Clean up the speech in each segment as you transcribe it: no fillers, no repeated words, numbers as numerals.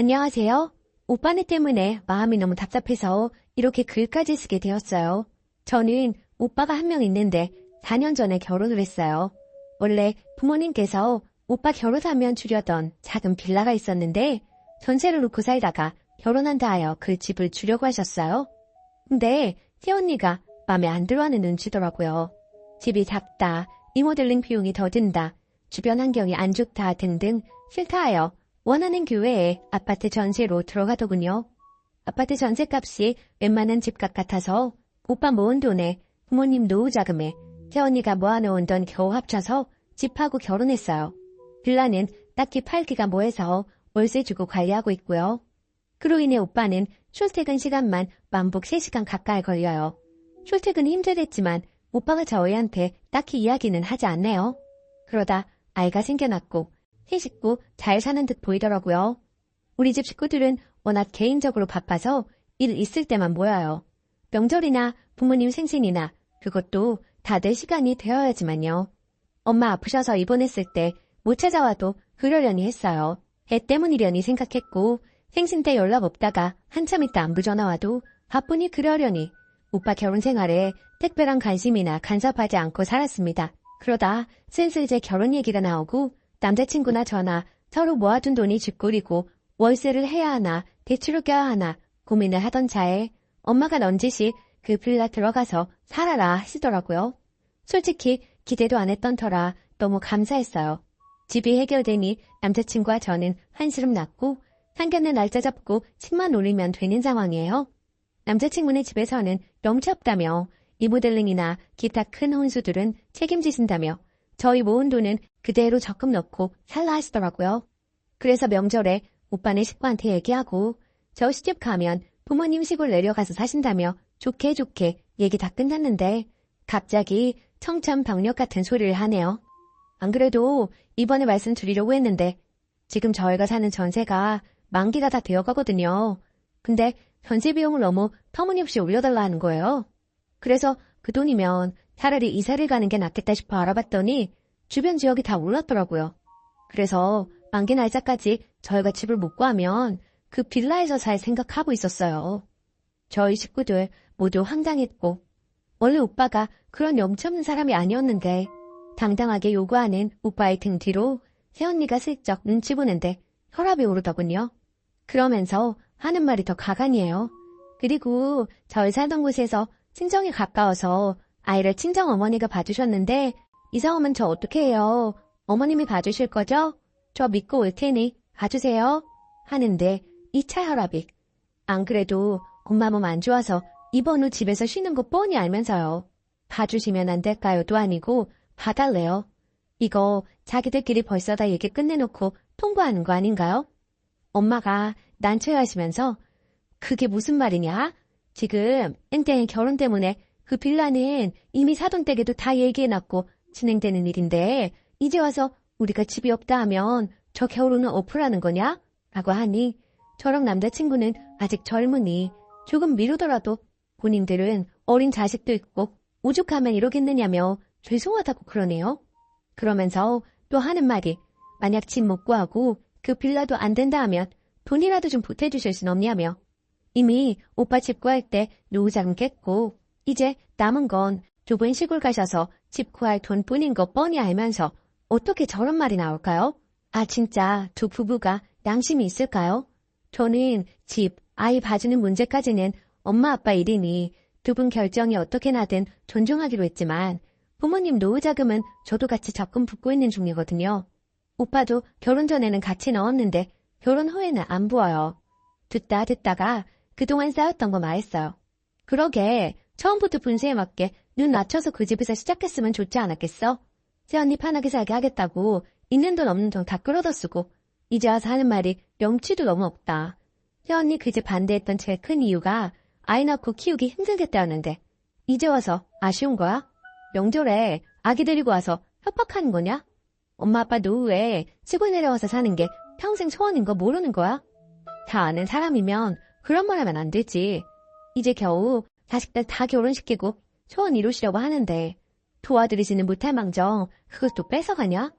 안녕하세요. 오빠네 때문에 마음이 너무 답답해서 이렇게 글까지 쓰게 되었어요. 저는 오빠가 한 명 있는데 4년 전에 결혼을 했어요. 원래 부모님께서 오빠 결혼하면 주려던 작은 빌라가 있었는데 전세를 놓고 살다가 결혼한다 하여 그 집을 주려고 하셨어요. 근데 새언니가 마음에 안 들어하는 눈치더라고요. 집이 작다, 리모델링 비용이 더 든다, 주변 환경이 안 좋다 등등 싫다 하여 원하는 교외에 아파트 전세로 들어가더군요. 아파트 전세값이 웬만한 집값 같아서 오빠 모은 돈에 부모님 노후 자금에 새언니가 모아놓은 돈 겨우 합쳐서 집하고 결혼했어요. 빌라는 딱히 팔기가 뭐해서 월세 주고 관리하고 있고요. 그로 인해 오빠는 출퇴근 시간만 왕복 3시간 가까이 걸려요. 출퇴근이 힘들겠지만 오빠가 저희한테 딱히 이야기는 하지 않네요. 그러다 아이가 생겨났고 새 식구 잘 사는 듯 보이더라고요. 우리 집 식구들은 워낙 개인적으로 바빠서 일 있을 때만 모여요. 명절이나 부모님 생신이나 그것도 다들 시간이 되어야지만요. 엄마 아프셔서 입원했을 때 못 찾아와도 그러려니 했어요. 애 때문이려니 생각했고 생신 때 연락 없다가 한참 있다 안부 전화 와도 바쁘니 그러려니 오빠 결혼 생활에 특별한 관심이나 간섭하지 않고 살았습니다. 그러다 슬슬 제 결혼 얘기가 나오고 남자친구나 저나 서로 모아둔 돈이 쥐꼬리고 월세를 해야 하나 대출을 껴야 하나 고민을 하던 차에 엄마가 넌지시 그 빌라 들어가서 살아라 하시더라고요. 솔직히 기대도 안 했던 터라 너무 감사했어요. 집이 해결되니 남자친구와 저는 한시름 났고 상견례 날짜 잡고 집만 올리면 되는 상황이에요. 남자친구네 집에서는 염치 없다며 리모델링이나 기타 큰 혼수들은 책임지신다며 저희 모은 돈은 그대로 적금 넣고 살라 하시더라고요. 그래서 명절에 오빠네 식구한테 얘기하고 저 시집 가면 부모님 시골 내려가서 사신다며 좋게 얘기 다 끝났는데 갑자기 청천벽력 같은 소리를 하네요. 안 그래도 이번에 말씀드리려고 했는데 지금 저희가 사는 전세가 만기가 다 되어가거든요. 근데 전세 비용을 너무 터무니없이 올려달라 하는 거예요. 그래서 그 돈이면 차라리 이사를 가는 게 낫겠다 싶어 알아봤더니 주변 지역이 다 올랐더라고요. 그래서 만기 날짜까지 저희가 집을 못 구하면 그 빌라에서 살 생각하고 있었어요. 저희 식구들 모두 황당했고 원래 오빠가 그런 염치 없는 사람이 아니었는데 당당하게 요구하는 오빠의 등 뒤로 새언니가 슬쩍 눈치 보는데 혈압이 오르더군요. 그러면서 하는 말이 더 가관이에요. 그리고 저희 살던 곳에서 친정이 가까워서 아이를 친정어머니가 봐주셨는데 이사 오면 저 어떻게 해요? 어머님이 봐주실 거죠? 저 믿고 올 테니 봐주세요. 하는데 2차 혈압이. 안 그래도 엄마 몸 안 좋아서 이번 후 집에서 쉬는 거 뻔히 알면서요. 봐주시면 안 될까요?도 아니고 봐달래요. 이거 자기들끼리 벌써 다 얘기 끝내놓고 통보하는 거 아닌가요? 엄마가 난처해하시면서 그게 무슨 말이냐? 지금 땡땡이 결혼 때문에 그 빌라는 이미 사돈 댁에도 다 얘기해놨고 진행되는 일인데 이제 와서 우리가 집이 없다 하면 저 결혼은 어플하는 거냐? 라고 하니 저랑 남자친구는 아직 젊으니 조금 미루더라도 본인들은 어린 자식도 있고 오죽하면 이러겠느냐며 죄송하다고 그러네요. 그러면서 또 하는 말이 만약 집 못 구하고 그 빌라도 안 된다 하면 돈이라도 좀 보태주실 순 없냐며 이미 오빠 집 구할 때 노후자금 깼고 이제 남은 건 두 분 시골 가셔서 집 구할 돈뿐인 거 뻔히 알면서 어떻게 저런 말이 나올까요? 아 진짜 두 부부가 양심이 있을까요? 저는 집, 아이 봐주는 문제까지는 엄마 아빠 일이니 두 분 결정이 어떻게 나든 존중하기로 했지만 부모님 노후자금은 저도 같이 적금 붓고 있는 중이거든요. 오빠도 결혼 전에는 같이 넣었는데 결혼 후에는 안 부어요. 듣다가 그동안 쌓였던 거 말했어요. 그러게 처음부터 분세에 맞게 눈 낮춰서 그 집에서 시작했으면 좋지 않았겠어? 새언니 편하게 살게 하겠다고 있는 돈 없는 돈 다 끌어다 쓰고 이제 와서 하는 말이 염치도 너무 없다. 새언니 그 집 반대했던 제일 큰 이유가 아이 낳고 키우기 힘들겠다였는데 이제 와서 아쉬운 거야? 명절에 아기 데리고 와서 협박하는 거냐? 엄마 아빠 노후에 시골 내려와서 사는 게 평생 소원인 거 모르는 거야? 다 아는 사람이면 그런 말 하면 안 되지. 이제 겨우 자식들 다 결혼시키고 소원 이루시려고 하는데 도와드리지는 못할 망정 그것도 뺏어가냐?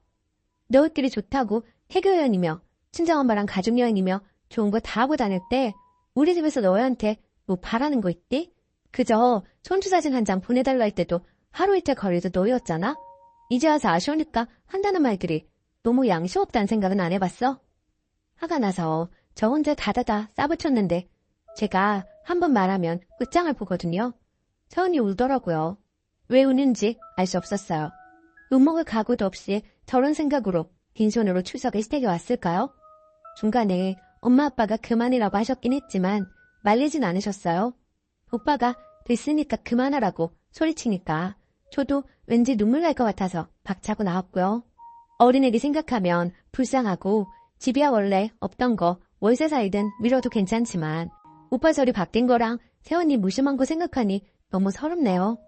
너희끼리 좋다고 해교여행이며 친정엄마랑 가족여행이며 좋은 거 다 하고 다닐 때 우리 집에서 너희한테 뭐 바라는 거 있디? 그저 손주사진 한 장 보내달라 할 때도 하루 이틀 걸려도 너희였잖아? 이제 와서 아쉬우니까 한다는 말들이 너무 양심 없다는 생각은 안 해봤어? 화가 나서 저 혼자 다다다 싸붙였는데 제가 한 번 말하면 끝장을 보거든요. 서은이 울더라고요. 왜 우는지 알 수 없었어요. 욕먹을 각오도 없이 저런 생각으로 빈손으로 추석을 시댁에 왔을까요? 중간에 엄마 아빠가 그만이라고 하셨긴 했지만 말리진 않으셨어요. 오빠가 됐으니까 그만하라고 소리치니까 저도 왠지 눈물 날 것 같아서 박차고 나왔고요. 어린애기 생각하면 불쌍하고 집이야 원래 없던 거 월세 살든 미뤄도 괜찮지만 오빠 절이 바뀐 거랑 세원이 무심한 거 생각하니 너무 서럽네요.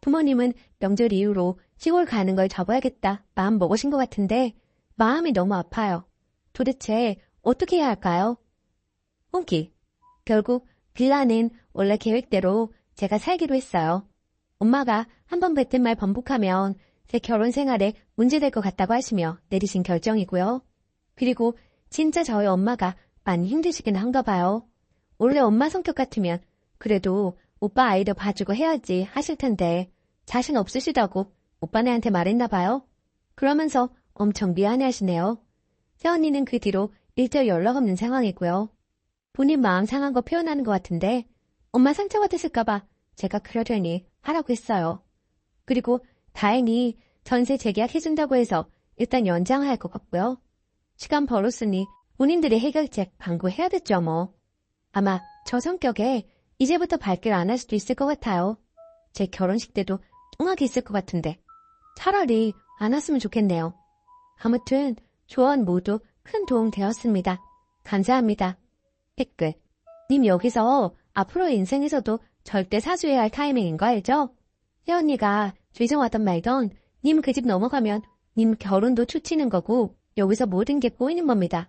부모님은 명절 이후로 시골 가는 걸 접어야겠다 마음 먹으신 것 같은데 마음이 너무 아파요. 도대체 어떻게 해야 할까요? 홍기. 결국 빌라는 원래 계획대로 제가 살기로 했어요. 엄마가 한 번 뱉은 말 번복하면 제 결혼 생활에 문제될 것 같다고 하시며 내리신 결정이고요. 그리고 진짜 저희 엄마가 많이 힘드시긴 한가 봐요. 원래 엄마 성격 같으면 그래도 오빠 아이도 봐주고 해야지 하실 텐데 자신 없으시다고 오빠네한테 말했나 봐요. 그러면서 엄청 미안해하시네요. 새언니는 그 뒤로 일절 연락 없는 상황이고요. 본인 마음 상한 거 표현하는 것 같은데 엄마 상처받으실까봐 제가 그러려니 하라고 했어요. 그리고 다행히 전세 재계약 해준다고 해서 일단 연장할 것 같고요. 시간 벌었으니 본인들의 해결책 강구해야겠죠 뭐. 아마 저 성격에 이제부터 발길 안 할 수도 있을 것 같아요. 제 결혼식 때도 뚱하게 있을 것 같은데 차라리 안 왔으면 좋겠네요. 아무튼 조언 모두 큰 도움 되었습니다. 감사합니다. 댓글. 님 여기서 앞으로 인생에서도 절대 사수해야 할 타이밍인 거 알죠? 혜언니가 죄송하던 말던 님 그 집 넘어가면 님 결혼도 추치는 거고 여기서 모든 게 꼬이는 겁니다.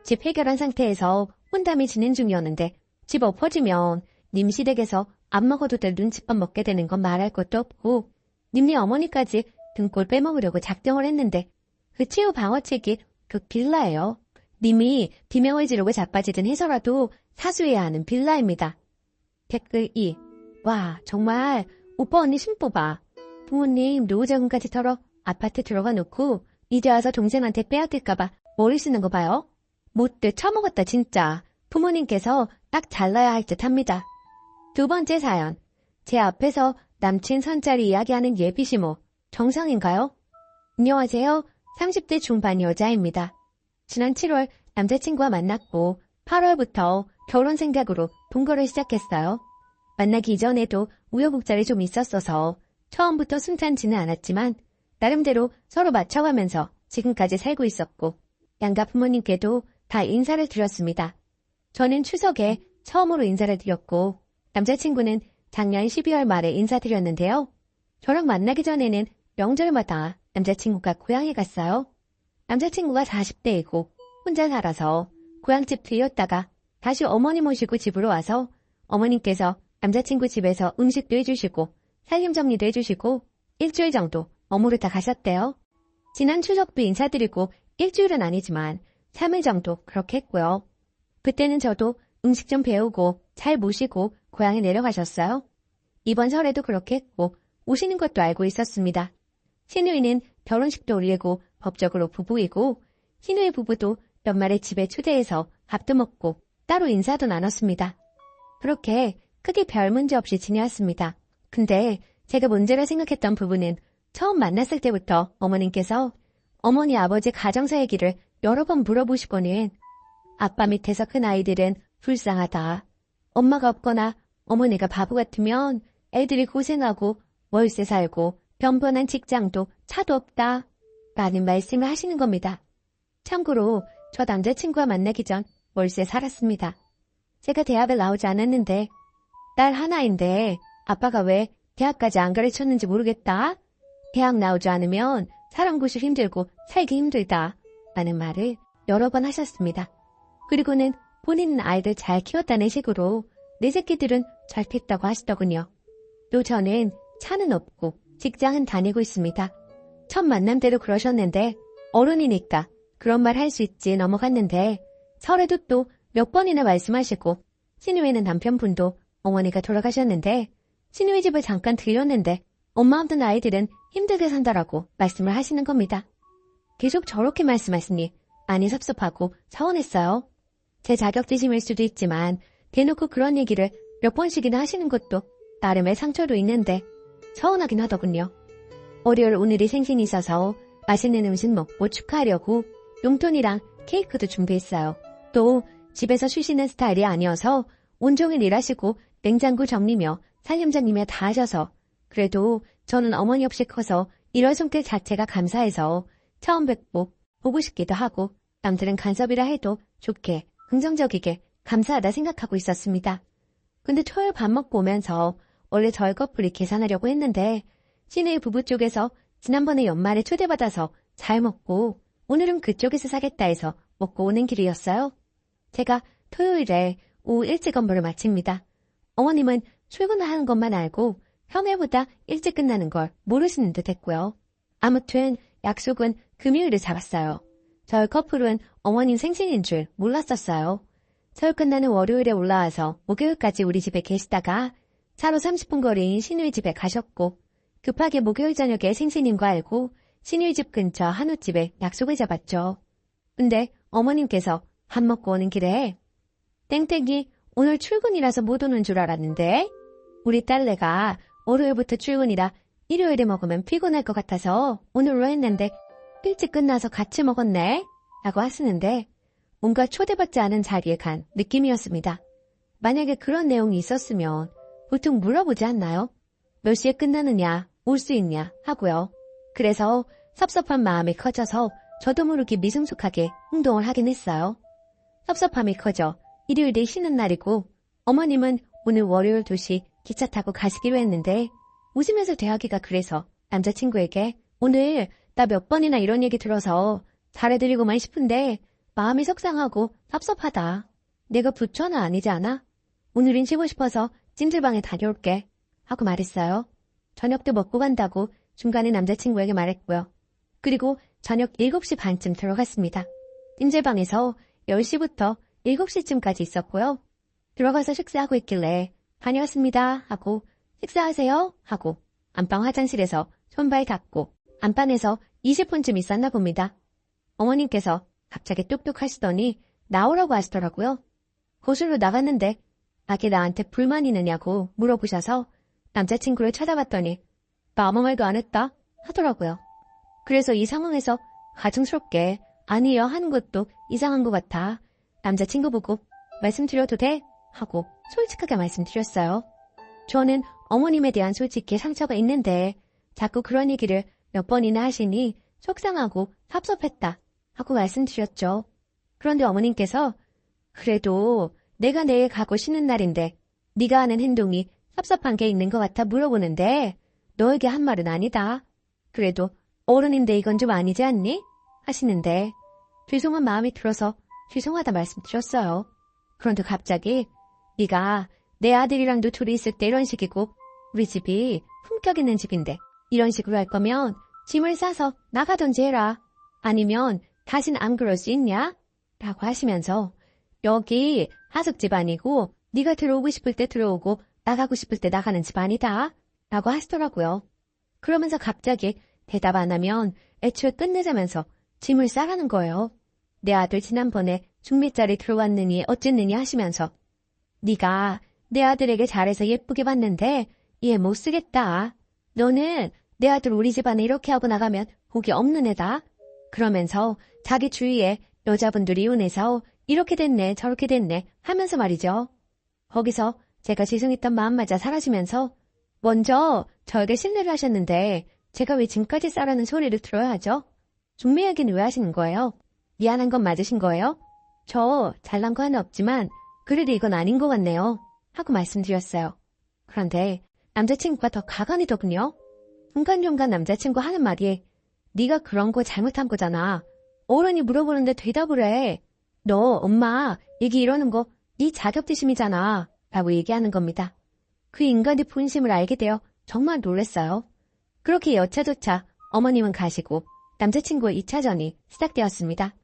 집 해결한 상태에서 혼담이 진행 중이었는데 집 엎어지면 님 시댁에서 안 먹어도 될 눈칫밥 먹게 되는 건 말할 것도 없고 님네 어머니까지 등골 빼먹으려고 작정을 했는데 그 최후 방어책이 그 빌라예요. 님이 비명을 지르고 자빠지든 해서라도 사수해야 하는 빌라입니다. 댓글 2. 와 정말 오빠 언니 심뽑아. 부모님 노후자금까지 털어 아파트 들어가 놓고 이제 와서 동생한테 빼앗길까봐 머리 쓰는 거 봐요. 못돼 처먹었다 진짜. 부모님께서 딱 잘라야 할 듯 합니다. 두 번째 사연. 제 앞에서 남친 선짜리 이야기하는 예비시모. 정상인가요? 안녕하세요. 30대 중반 여자입니다. 지난 7월 남자친구와 만났고 8월부터 결혼 생각으로 동거를 시작했어요. 만나기 이전에도 우여곡절이 좀 있었어서 처음부터 순탄치는 않았지만 나름대로 서로 맞춰가면서 지금까지 살고 있었고 양가 부모님께도 다 인사를 드렸습니다. 저는 추석에 처음으로 인사를 드렸고 남자친구는 작년 12월 말에 인사드렸는데요. 저랑 만나기 전에는 명절마다 남자친구가 고향에 갔어요. 남자친구가 40대이고 혼자 살아서 고향집 들렸다가 다시 어머니 모시고 집으로 와서 어머님께서 남자친구 집에서 음식도 해주시고 살림 정리도 해주시고 일주일 정도 머무르다 가셨대요. 지난 추석도 인사드리고 일주일은 아니지만 3일 정도 그렇게 했고요. 그때는 저도 음식 좀 배우고 잘 모시고 고향에 내려가셨어요. 이번 설에도 그렇게 했고 오시는 것도 알고 있었습니다. 시누이는 결혼식도 올리고 법적으로 부부이고 시누이 부부도 연말에 집에 초대해서 밥도 먹고 따로 인사도 나눴습니다. 그렇게 크게 별 문제 없이 지내왔습니다. 근데 제가 문제라 생각했던 부분은 처음 만났을 때부터 어머님께서 어머니 아버지 가정사 얘기를 여러 번 물어보시고는 아빠 밑에서 큰 아이들은 불쌍하다. 엄마가 없거나 어머니가 바보 같으면 애들이 고생하고 월세 살고 변변한 직장도 차도 없다. 라는 말씀을 하시는 겁니다. 참고로 저 남자친구와 만나기 전 월세 살았습니다. 제가 대학을 나오지 않았는데 딸 하나인데 아빠가 왜 대학까지 안 가르쳤는지 모르겠다. 대학 나오지 않으면 사람 구실 힘들고 살기 힘들다. 라는 말을 여러 번 하셨습니다. 그리고는 본인은 아이들 잘 키웠다는 식으로 내 새끼들은 잘 컸다고 하시더군요. 또 저는 차는 없고 직장은 다니고 있습니다. 첫 만남 때도 그러셨는데 어른이니까 그런 말 할 수 있지 넘어갔는데 설에도 또 몇 번이나 말씀하시고 신우이는 남편분도 어머니가 돌아가셨는데 신우이 집을 잠깐 들렸는데 엄마 없는 아이들은 힘들게 산다라고 말씀을 하시는 겁니다. 계속 저렇게 말씀하시니 많이 섭섭하고 서운했어요. 제 자격지심일 수도 있지만 대놓고 그런 얘기를 몇 번씩이나 하시는 것도 나름의 상처도 있는데 서운하긴 하더군요. 월요일 오늘이 생신이셔서 맛있는 음식 먹고 축하하려고 용돈이랑 케이크도 준비했어요. 또 집에서 쉬시는 스타일이 아니어서 온종일 일하시고 냉장고 정리며 살림장님에 다 하셔서 그래도 저는 어머니 없이 커서 이런 손길 자체가 감사해서 처음 뵙고 보고 싶기도 하고 남들은 간섭이라 해도 좋게 긍정적이게 감사하다 생각하고 있었습니다. 근데 토요일 밥 먹고 오면서 원래 저희 커플이 계산하려고 했는데 시내의 부부 쪽에서 지난번에 연말에 초대받아서 잘 먹고 오늘은 그쪽에서 사겠다 해서 먹고 오는 길이었어요. 제가 토요일에 오후 일찍 업무를 마칩니다. 어머님은 출근하는 것만 알고 평일보다 일찍 끝나는 걸 모르시는 듯 했고요. 아무튼 약속은 금요일에 잡았어요. 저희 커플은 어머님 생신인 줄 몰랐었어요. 서울 끝나는 월요일에 올라와서 목요일까지 우리 집에 계시다가 차로 30분 거리인 신우이 집에 가셨고 급하게 목요일 저녁에 생신인 거 알고 신우이 집 근처 한우집에 약속을 잡았죠. 근데 어머님께서 밥 먹고 오는 길에 땡땡이 오늘 출근이라서 못 오는 줄 알았는데 우리 딸내가 월요일부터 출근이라 일요일에 먹으면 피곤할 것 같아서 오늘로 했는데 일찍 끝나서 같이 먹었네 라고 하시는데 뭔가 초대받지 않은 자리에 간 느낌이었습니다. 만약에 그런 내용이 있었으면 보통 물어보지 않나요? 몇 시에 끝나느냐, 올 수 있냐 하고요. 그래서 섭섭한 마음이 커져서 저도 모르게 미숙숙하게 행동을 하긴 했어요. 섭섭함이 커져 일요일이 쉬는 날이고 어머님은 오늘 월요일 2시 기차 타고 가시기로 했는데 웃으면서 대하기가 그래서 남자친구에게 오늘 나 몇 번이나 이런 얘기 들어서 잘해드리고만 싶은데 마음이 속상하고 섭섭하다. 내가 부처는 아니지 않아? 오늘은 쉬고 싶어서 찜질방에 다녀올게 하고 말했어요. 저녁도 먹고 간다고 중간에 남자친구에게 말했고요. 그리고 저녁 7시 반쯤 들어갔습니다. 찜질방에서 10시부터 7시쯤까지 있었고요. 들어가서 식사하고 있길래 다녀왔습니다 하고 식사하세요 하고 안방 화장실에서 손발 닦고 안방에서 20분쯤 있었나 봅니다. 어머님께서 갑자기 뚝뚝 하시더니 나오라고 하시더라고요. 거실로 나갔는데 아기 나한테 불만 있느냐고 물어보셔서 남자친구를 쳐다봤더니 나 아무 말도 안 했다 하더라고요. 그래서 이 상황에서 가증스럽게 아니요 하는 것도 이상한 것 같아 남자친구 보고 말씀드려도 돼? 하고 솔직하게 말씀드렸어요. 저는 어머님에 대한 솔직히 상처가 있는데 자꾸 그런 얘기를 몇 번이나 하시니 속상하고 섭섭했다 하고 말씀드렸죠. 그런데 어머님께서 그래도 내가 내일 가고 쉬는 날인데 네가 하는 행동이 섭섭한 게 있는 것 같아 물어보는데 너에게 한 말은 아니다. 그래도 어른인데 이건 좀 아니지 않니? 하시는데 죄송한 마음이 들어서 죄송하다 말씀드렸어요. 그런데 갑자기 네가 내 아들이랑도 둘이 있을 때 이런 식이고 우리 집이 품격 있는 집인데 이런 식으로 할 거면 짐을 싸서 나가던지 해라. 아니면 다신 안 그럴 수 있냐? 라고 하시면서 여기 하숙집 아니고 네가 들어오고 싶을 때 들어오고 나가고 싶을 때 나가는 집 아니다. 라고 하시더라고요. 그러면서 갑자기 대답 안 하면 애초에 끝내자면서 짐을 싸라는 거예요. 내 아들 지난번에 중매자리 들어왔느니 어쨌느니 하시면서 네가 내 아들에게 잘해서 예쁘게 봤는데 이해 못 쓰겠다. 너는 내 아들 우리 집안에 이렇게 하고 나가면 복이 없는 애다. 그러면서 자기 주위에 여자분들이 이혼해서 이렇게 됐네 저렇게 됐네 하면서 말이죠. 거기서 제가 죄송했던 마음마저 사라지면서 먼저 저에게 신뢰를 하셨는데 제가 왜 짐까지 싸라는 소리를 들어야 하죠? 중매 얘기는 왜 하시는 거예요? 미안한 건 맞으신 거예요? 저 잘난 거 하나 없지만 그래도 이건 아닌 것 같네요. 하고 말씀드렸어요. 그런데 남자친구가 더 가관이더군요. 중간중간 남자친구 하는 말이 네가 그런 거 잘못한 거잖아. 어른이 물어보는데 대답을 해. 너 엄마 얘기 이러는 거 네 자격지심이잖아. 라고 얘기하는 겁니다. 그 인간의 본심을 알게 되어 정말 놀랐어요. 그렇게 여차저차 어머님은 가시고 남자친구의 2차전이 시작되었습니다.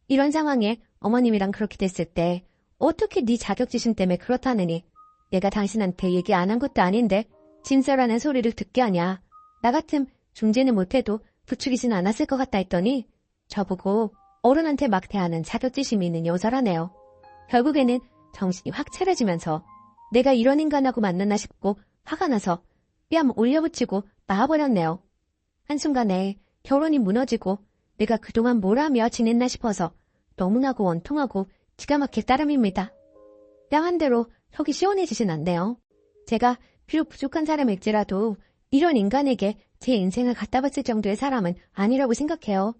이런 상황에 어머님이랑 그렇게 됐을 때 어떻게 네 자격지심 때문에 그렇다느니. 내가 당신한테 얘기 안 한 것도 아닌데 진짜라는 소리를 듣게 하냐. 나 같음 중재는 못해도 부추기진 않았을 것 같다 했더니 저보고 어른한테 막 대하는 자격지심이 있는 여자라네요. 결국에는 정신이 확 차려지면서 내가 이런 인간하고 만났나 싶고 화가 나서 뺨 올려붙이고 나와버렸네요. 한순간에 결혼이 무너지고 내가 그동안 뭘 하며 지냈나 싶어서 너무나고 원통하고 기가 막힐 따름입니다. 뺨 한 대로 속이 시원해지진 않네요. 제가 비록 부족한 사람일지라도 이런 인간에게 제 인생을 갖다 바칠 정도의 사람은 아니라고 생각해요.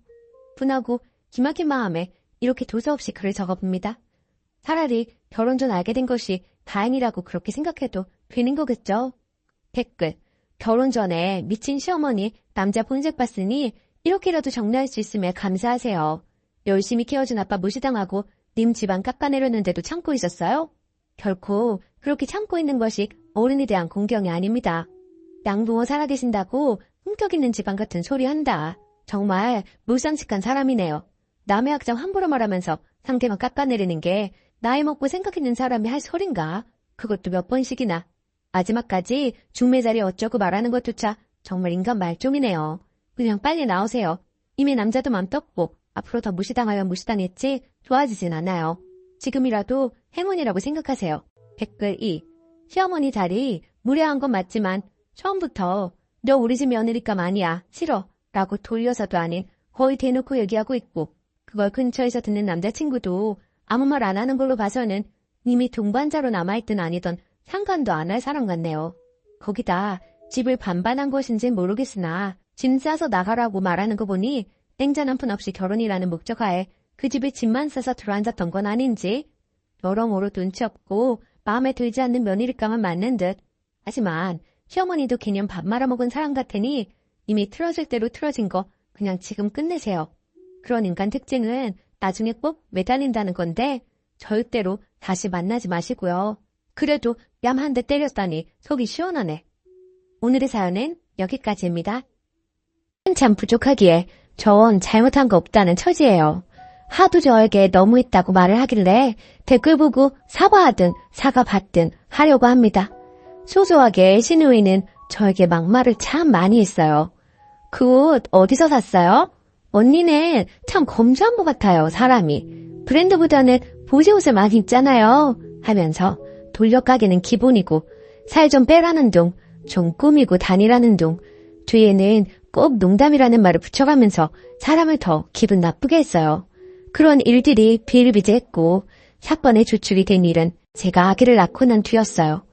분하고 기막힌 마음에 이렇게 도서없이 글을 적어봅니다. 차라리 결혼 전 알게 된 것이 다행이라고 그렇게 생각해도 되는 거겠죠. 댓글. 결혼 전에 미친 시어머니 남자 본색 봤으니 이렇게라도 정리할 수 있으면 감사하세요. 열심히 키워준 아빠 무시당하고 님 집안 깎아내렸는데도 참고 있었어요? 결코 그렇게 참고 있는 것이 어른에 대한 공경이 아닙니다. 양부모 살아계신다고 품격 있는 집안 같은 소리 한다. 정말 무상식한 사람이네요. 남의 학장 함부로 말하면서 상대만 깎아내리는 게 나이 먹고 생각 있는 사람이 할 소린가? 그것도 몇 번씩이나. 마지막까지 중매자리 어쩌고 말하는 것조차 정말 인간 말종이네요. 그냥 빨리 나오세요. 이미 남자도 맘 떴고 앞으로 더 무시당하면 무시당했지 좋아지진 않아요. 지금이라도 행운이라고 생각하세요. 댓글 2. 시어머니 자리 무례한 건 맞지만 처음부터 너 우리 집 며느리감 아니야 싫어 라고 돌려서도 아닌 거의 대놓고 얘기하고 있고 그걸 근처에서 듣는 남자친구도 아무 말 안 하는 걸로 봐서는 이미 동반자로 남아있든 아니든 상관도 안 할 사람 같네요. 거기다 집을 반반한 것인진 모르겠으나 짐 싸서 나가라고 말하는 거 보니 냉전 한 푼 없이 결혼이라는 목적하에 그 집에 짐만 싸서 들어앉았던 건 아닌지 여러모로 눈치 없고 마음에 들지 않는 며느리감은 맞는 듯. 하지만 시어머니도 개념 밥 말아먹은 사람 같으니 이미 틀어질 대로 틀어진 거 그냥 지금 끝내세요. 그런 인간 특징은 나중에 꼭 매달린다는 건데 절대로 다시 만나지 마시고요. 그래도 뺨 한 대 때렸다니 속이 시원하네. 오늘의 사연은 여기까지입니다. 참 부족하기에 전 잘못한 거 없다는 처지예요. 하도 저에게 너무했다고 말을 하길래 댓글 보고 사과하든 사과받든 하려고 합니다. 소소하게 신우이는 저에게 막말을 참 많이 했어요. 그 옷 어디서 샀어요? 언니는 참 검소한 것 같아요, 사람이. 브랜드보다는 보시옷을 많이 입잖아요. 하면서 돌려가기는 기본이고 살 좀 빼라는 둥, 좀 꾸미고 다니라는 둥, 뒤에는 꼭 농담이라는 말을 붙여가면서 사람을 더 기분 나쁘게 했어요. 그런 일들이 비일비재했고 사건의 주축이 된 일은 제가 아기를 낳고 난 뒤였어요.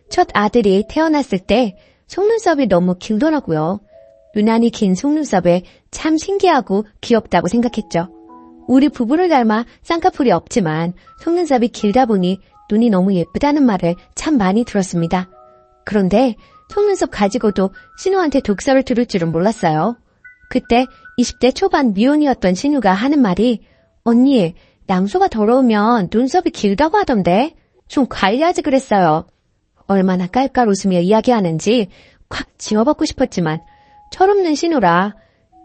첫 아들이 태어났을 때 속눈썹이 너무 길더라고요. 유난히 긴 속눈썹에 참 신기하고 귀엽다고 생각했죠. 우리 부부를 닮아 쌍꺼풀이 없지만 속눈썹이 길다 보니 눈이 너무 예쁘다는 말을 참 많이 들었습니다. 그런데 속눈썹 가지고도 신우한테 독설을 들을 줄은 몰랐어요. 그때 20대 초반 미혼이었던 신우가 하는 말이 언니, 양수가 더러우면 눈썹이 길다고 하던데 좀 관리하지 그랬어요. 얼마나 깔깔 웃으며 이야기하는지 콱 지워받고 싶었지만 철없는 신우라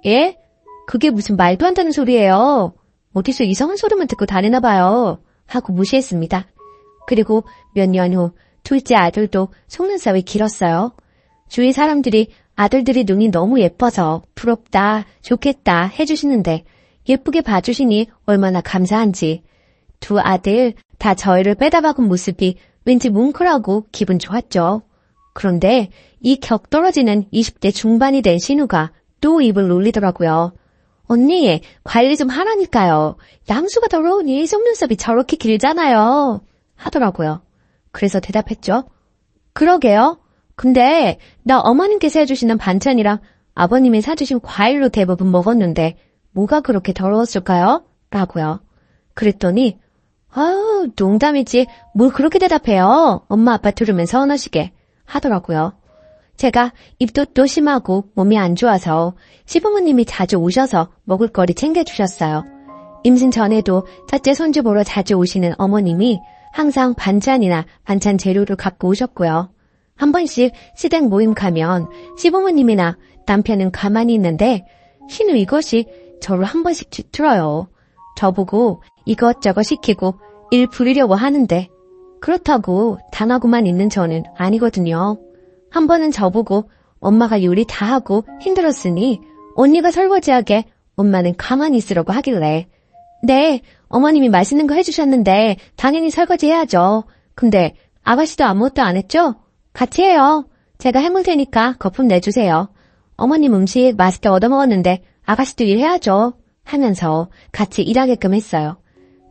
예? 그게 무슨 말도 안 되는 소리예요. 어디서 이상한 소리만 듣고 다니나 봐요. 하고 무시했습니다. 그리고 몇 년 후 둘째 아들도 속눈썹이 길었어요. 주위 사람들이 아들들이 눈이 너무 예뻐서 부럽다, 좋겠다 해주시는데 예쁘게 봐주시니 얼마나 감사한지. 두 아들 다 저희를 빼다박은 모습이 왠지 뭉클하고 기분 좋았죠. 그런데 이 격떨어지는 20대 중반이 된 신우가 또 입을 놀리더라고요. 언니, 관리 좀 하라니까요. 양수가 더러우니 속눈썹이 저렇게 길잖아요. 하더라고요. 그래서 대답했죠. 그러게요. 근데 나 어머님께서 해주시는 반찬이랑 아버님이 사주신 과일로 대부분 먹었는데 뭐가 그렇게 더러웠을까요? 라고요. 그랬더니 아유, 농담이지 뭘 그렇게 대답해요. 엄마 아빠 들으면 서운하시게 하더라고요. 제가 입도 또 심하고 몸이 안 좋아서 시부모님이 자주 오셔서 먹을거리 챙겨주셨어요. 임신 전에도 첫째 손주 보러 자주 오시는 어머님이 항상 반찬이나 반찬 재료를 갖고 오셨고요. 한 번씩 시댁 모임 가면 시부모님이나 남편은 가만히 있는데 신우 이것이 저를 한 번씩 뒤틀어요. 저보고 이것저것 시키고 일 부리려고 하는데 그렇다고 당하고만 있는 저는 아니거든요. 한 번은 저보고 엄마가 요리 다 하고 힘들었으니 언니가 설거지하게 엄마는 가만히 있으라고 하길래 네, 어머님이 맛있는 거 해주셨는데 당연히 설거지 해야죠. 근데 아가씨도 아무것도 안 했죠? 같이 해요. 제가 해물 테니까 거품 내주세요. 어머님 음식 맛있게 얻어먹었는데 아가씨도 일해야죠. 하면서 같이 일하게끔 했어요.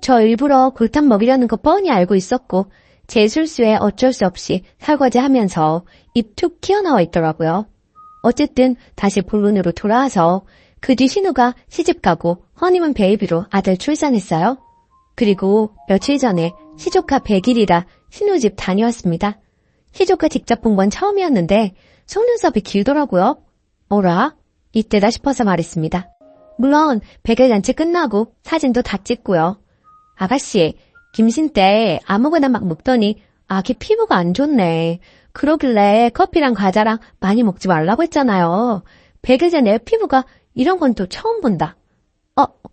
저 일부러 골탕 먹이려는 거 뻔히 알고 있었고 제 실수에 어쩔 수 없이 설거지하면서 입 툭 튀어나와 있더라고요. 어쨌든 다시 본론으로 돌아와서 그 뒤 신우가 시집가고 허니문 베이비로 아들 출산했어요. 그리고 며칠 전에 시조카 100일이라 신우 집 다녀왔습니다. 시조카 직접 본 건 처음이었는데 속눈썹이 길더라고요. 어라? 이때다 싶어서 말했습니다. 물론 100일 잔치 끝나고 사진도 다 찍고요. 아가씨, 김신 때 아무거나 막 먹더니 아기 피부가 안 좋네. 그러길래 커피랑 과자랑 많이 먹지 말라고 했잖아요. 100일 전에 피부가 이런 건 또 처음 본다.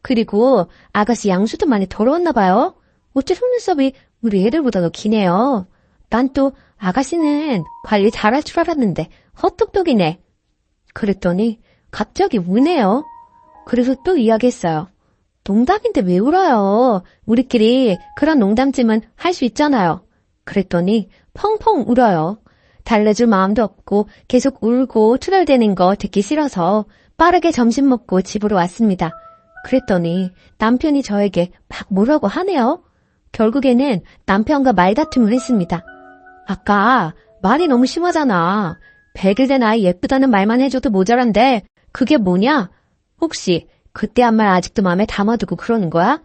그리고 아가씨 양수도 많이 더러웠나 봐요. 어째 속눈썹이 우리 애들보다 더 기네요. 난 또 아가씨는 관리 잘할 줄 알았는데 헛똑똑이네. 그랬더니 갑자기 우네요. 그래서 또 이야기했어요. 농담인데 왜 울어요? 우리끼리 그런 농담쯤은 할 수 있잖아요. 그랬더니 펑펑 울어요. 달래줄 마음도 없고 계속 울고 투덜대는 거 듣기 싫어서 빠르게 점심 먹고 집으로 왔습니다. 그랬더니 남편이 저에게 막 뭐라고 하네요. 결국에는 남편과 말다툼을 했습니다. 아까 말이 너무 심하잖아. 100일 된 아이 예쁘다는 말만 해줘도 모자란데 그게 뭐냐? 혹시 그때 한 말 아직도 마음에 담아두고 그러는 거야?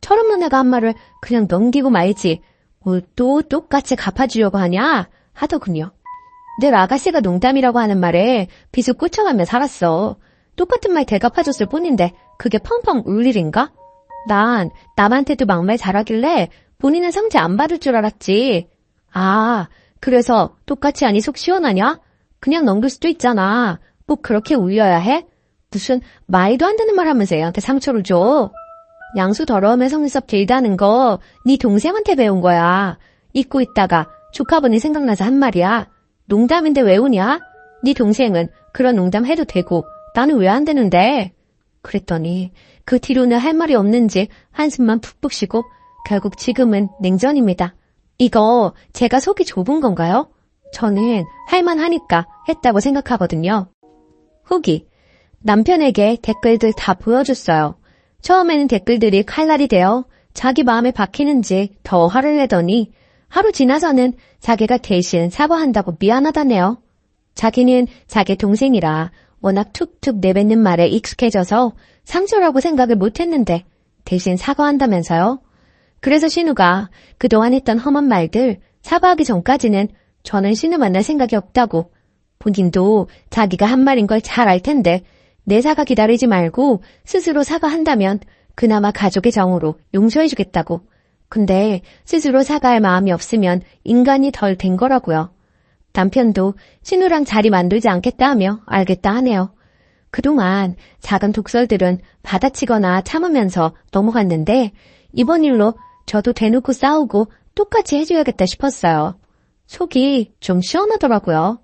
철없는 애가 한 말을 그냥 넘기고 말지 뭘 또 똑같이 갚아주려고 하냐? 하더군요. 늘 아가씨가 농담이라고 하는 말에 비수 꽂혀가며 살았어. 똑같은 말 대갚아줬을 뿐인데 그게 펑펑 울 일인가? 난 남한테도 막말 잘하길래 본인은 상처 안 받을 줄 알았지. 아, 그래서 똑같이 하니 속 시원하냐? 그냥 넘길 수도 있잖아. 꼭 그렇게 울려야 해? 무슨 말도 안 되는 말 하면서 애한테 상처를 줘. 양수 더러우면 속눈썹 길다는 거 네 동생한테 배운 거야. 잊고 있다가 조카분이 생각나서 한 말이야. 농담인데 왜 우냐? 네 동생은 그런 농담 해도 되고 나는 왜 안 되는데? 그랬더니 그 뒤로는 할 말이 없는지 한숨만 푹푹 쉬고 결국 지금은 냉전입니다. 이거 제가 속이 좁은 건가요? 저는 할만하니까 했다고 생각하거든요. 후기. 남편에게 댓글들 다 보여줬어요. 처음에는 댓글들이 칼날이 되어 자기 마음에 박히는지 더 화를 내더니 하루 지나서는 자기가 대신 사과한다고 미안하다네요. 자기는 자기 동생이라 워낙 툭툭 내뱉는 말에 익숙해져서 상처라고 생각을 못했는데 대신 사과한다면서요. 그래서 신우가 그동안 했던 험한 말들 사과하기 전까지는 저는 신우 만날 생각이 없다고 본인도 자기가 한 말인 걸 잘 알 텐데 내 사과 기다리지 말고 스스로 사과한다면 그나마 가족의 정으로 용서해주겠다고. 근데 스스로 사과할 마음이 없으면 인간이 덜 된 거라고요. 남편도 신우랑 자리 만들지 않겠다 하며 알겠다 하네요. 그동안 작은 독설들은 받아치거나 참으면서 넘어갔는데 이번 일로 저도 대놓고 싸우고 똑같이 해줘야겠다 싶었어요. 속이 좀 시원하더라고요.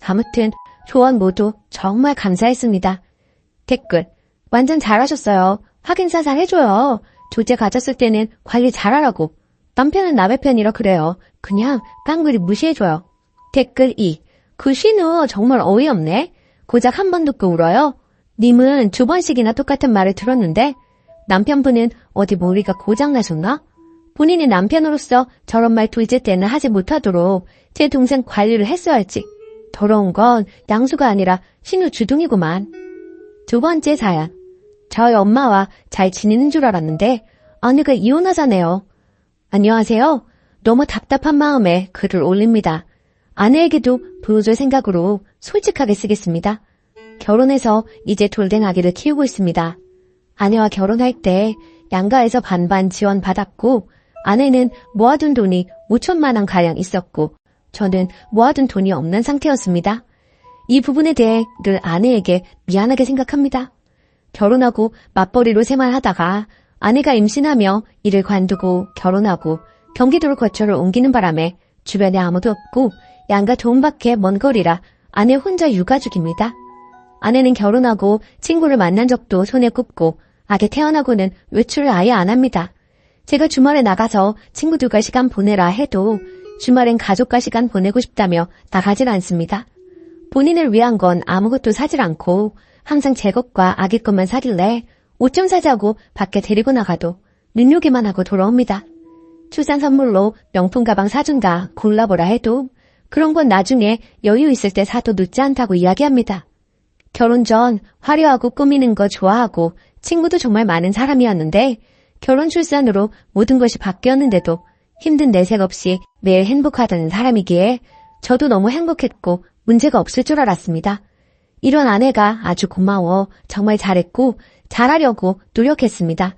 아무튼 조언 모두 정말 감사했습니다. 댓글. 완전 잘하셨어요. 확인사살 해줘요. 조제 가졌을 때는 관리 잘하라고. 남편은 남의 편이라 그래요. 그냥 깡그리 무시해줘요. 댓글 2. 그 신우 정말 어이없네. 고작 한 번 듣고 울어요. 님은 2번씩이나 똑같은 말을 들었는데 남편분은 어디 머리가 고장나셨나? 본인이 남편으로서 저런 말 둘째 때는 하지 못하도록 제 동생 관리를 했어야지. 더러운 건 양수가 아니라 신우 주둥이구만. 2번째 사연. 저희 엄마와 잘 지내는 줄 알았는데 아내가 이혼하자네요. 안녕하세요. 너무 답답한 마음에 글을 올립니다. 아내에게도 보여줄 생각으로 솔직하게 쓰겠습니다. 결혼해서 이제 돌된 아기를 키우고 있습니다. 아내와 결혼할 때 양가에서 반반 지원받았고 아내는 모아둔 돈이 5천만 원 가량 있었고 저는 모아둔 돈이 없는 상태였습니다. 이 부분에 대해 늘 아내에게 미안하게 생각합니다. 결혼하고 맞벌이로 생활하다가 아내가 임신하며 일을 관두고 결혼하고 경기도로 거처를 옮기는 바람에 주변에 아무도 없고 양가 도움밖에 먼 거리라 아내 혼자 육아중입니다. 아내는 결혼하고 친구를 만난 적도 손에 꼽고 아기 태어나고는 외출을 아예 안 합니다. 제가 주말에 나가서 친구들과 시간 보내라 해도 주말엔 가족과 시간 보내고 싶다며 나가질 않습니다. 본인을 위한 건 아무것도 사질 않고 항상 제 것과 아기 것만 사길래 옷 좀 사자고 밖에 데리고 나가도 눈요기만 하고 돌아옵니다. 출산 선물로 명품 가방 사준다 골라보라 해도 그런 건 나중에 여유 있을 때 사도 늦지 않다고 이야기합니다. 결혼 전 화려하고 꾸미는 거 좋아하고 친구도 정말 많은 사람이었는데 결혼 출산으로 모든 것이 바뀌었는데도 힘든 내색 없이 매일 행복하다는 사람이기에 저도 너무 행복했고 문제가 없을 줄 알았습니다. 이런 아내가 아주 고마워 정말 잘했고 잘하려고 노력했습니다.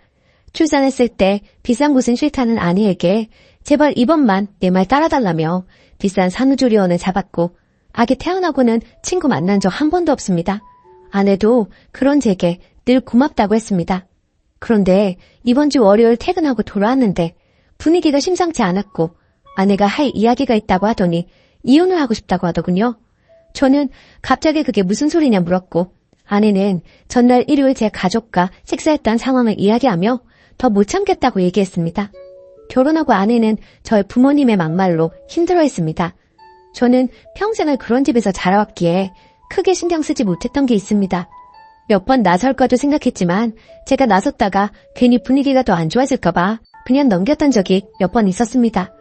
출산했을 때 비싼 곳은 싫다는 아내에게 제발 이번만 내 말 따라달라며 비싼 산후조리원을 잡았고 아기 태어나고는 친구 만난 적 한 번도 없습니다. 아내도 그런 제게 늘 고맙다고 했습니다. 그런데 이번 주 월요일 퇴근하고 돌아왔는데 분위기가 심상치 않았고 아내가 할 이야기가 있다고 하더니 이혼을 하고 싶다고 하더군요. 저는 갑자기 그게 무슨 소리냐 물었고 아내는 전날 일요일 제 가족과 식사했던 상황을 이야기하며 더 못 참겠다고 얘기했습니다. 결혼하고 아내는 저의 부모님의 막말로 힘들어했습니다. 저는 평생을 그런 집에서 자라왔기에 크게 신경 쓰지 못했던 게 있습니다. 몇 번 나설까도 생각했지만 제가 나섰다가 괜히 분위기가 더 안 좋아질까봐 그냥 넘겼던 적이 몇 번 있었습니다.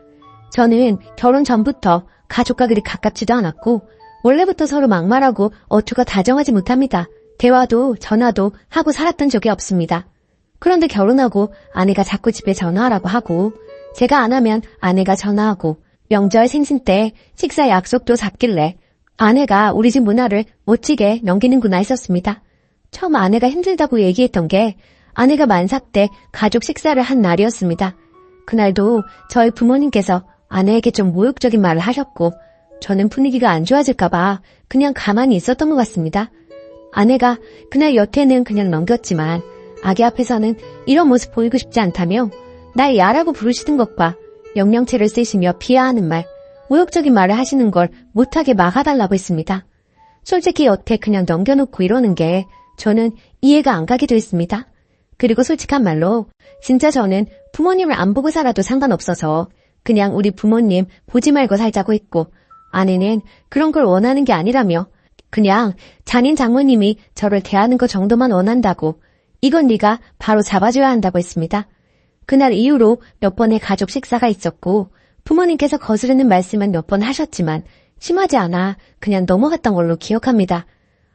저는 결혼 전부터 가족과 그리 가깝지도 않았고 원래부터 서로 막말하고 어투가 다정하지 못합니다. 대화도 전화도 하고 살았던 적이 없습니다. 그런데 결혼하고 아내가 자꾸 집에 전화하라고 하고 제가 안 하면 아내가 전화하고 명절 생신 때 식사 약속도 잡길래 아내가 우리 집 문화를 멋지게 넘기는구나 했었습니다. 처음 아내가 힘들다고 얘기했던 게 아내가 만삭 때 가족 식사를 한 날이었습니다. 그날도 저희 부모님께서 아내에게 좀 모욕적인 말을 하셨고 저는 분위기가 안 좋아질까봐 그냥 가만히 있었던 것 같습니다. 아내가 그날 여태는 그냥 넘겼지만 아기 앞에서는 이런 모습 보이고 싶지 않다며 날 야라고 부르시는 것과 명령체를 쓰시며 비하하는 말, 모욕적인 말을 하시는 걸 못하게 막아달라고 했습니다. 솔직히 여태 그냥 넘겨놓고 이러는 게 저는 이해가 안 가기도 했습니다. 그리고 솔직한 말로 진짜 저는 부모님을 안 보고 살아도 상관없어서 그냥 우리 부모님 보지 말고 살자고 했고 아내는 그런 걸 원하는 게 아니라며 그냥 잔인 장모님이 저를 대하는 것 정도만 원한다고 이건 네가 바로 잡아줘야 한다고 했습니다. 그날 이후로 몇 번의 가족 식사가 있었고 부모님께서 거스르는 말씀은 몇 번 하셨지만 심하지 않아 그냥 넘어갔던 걸로 기억합니다.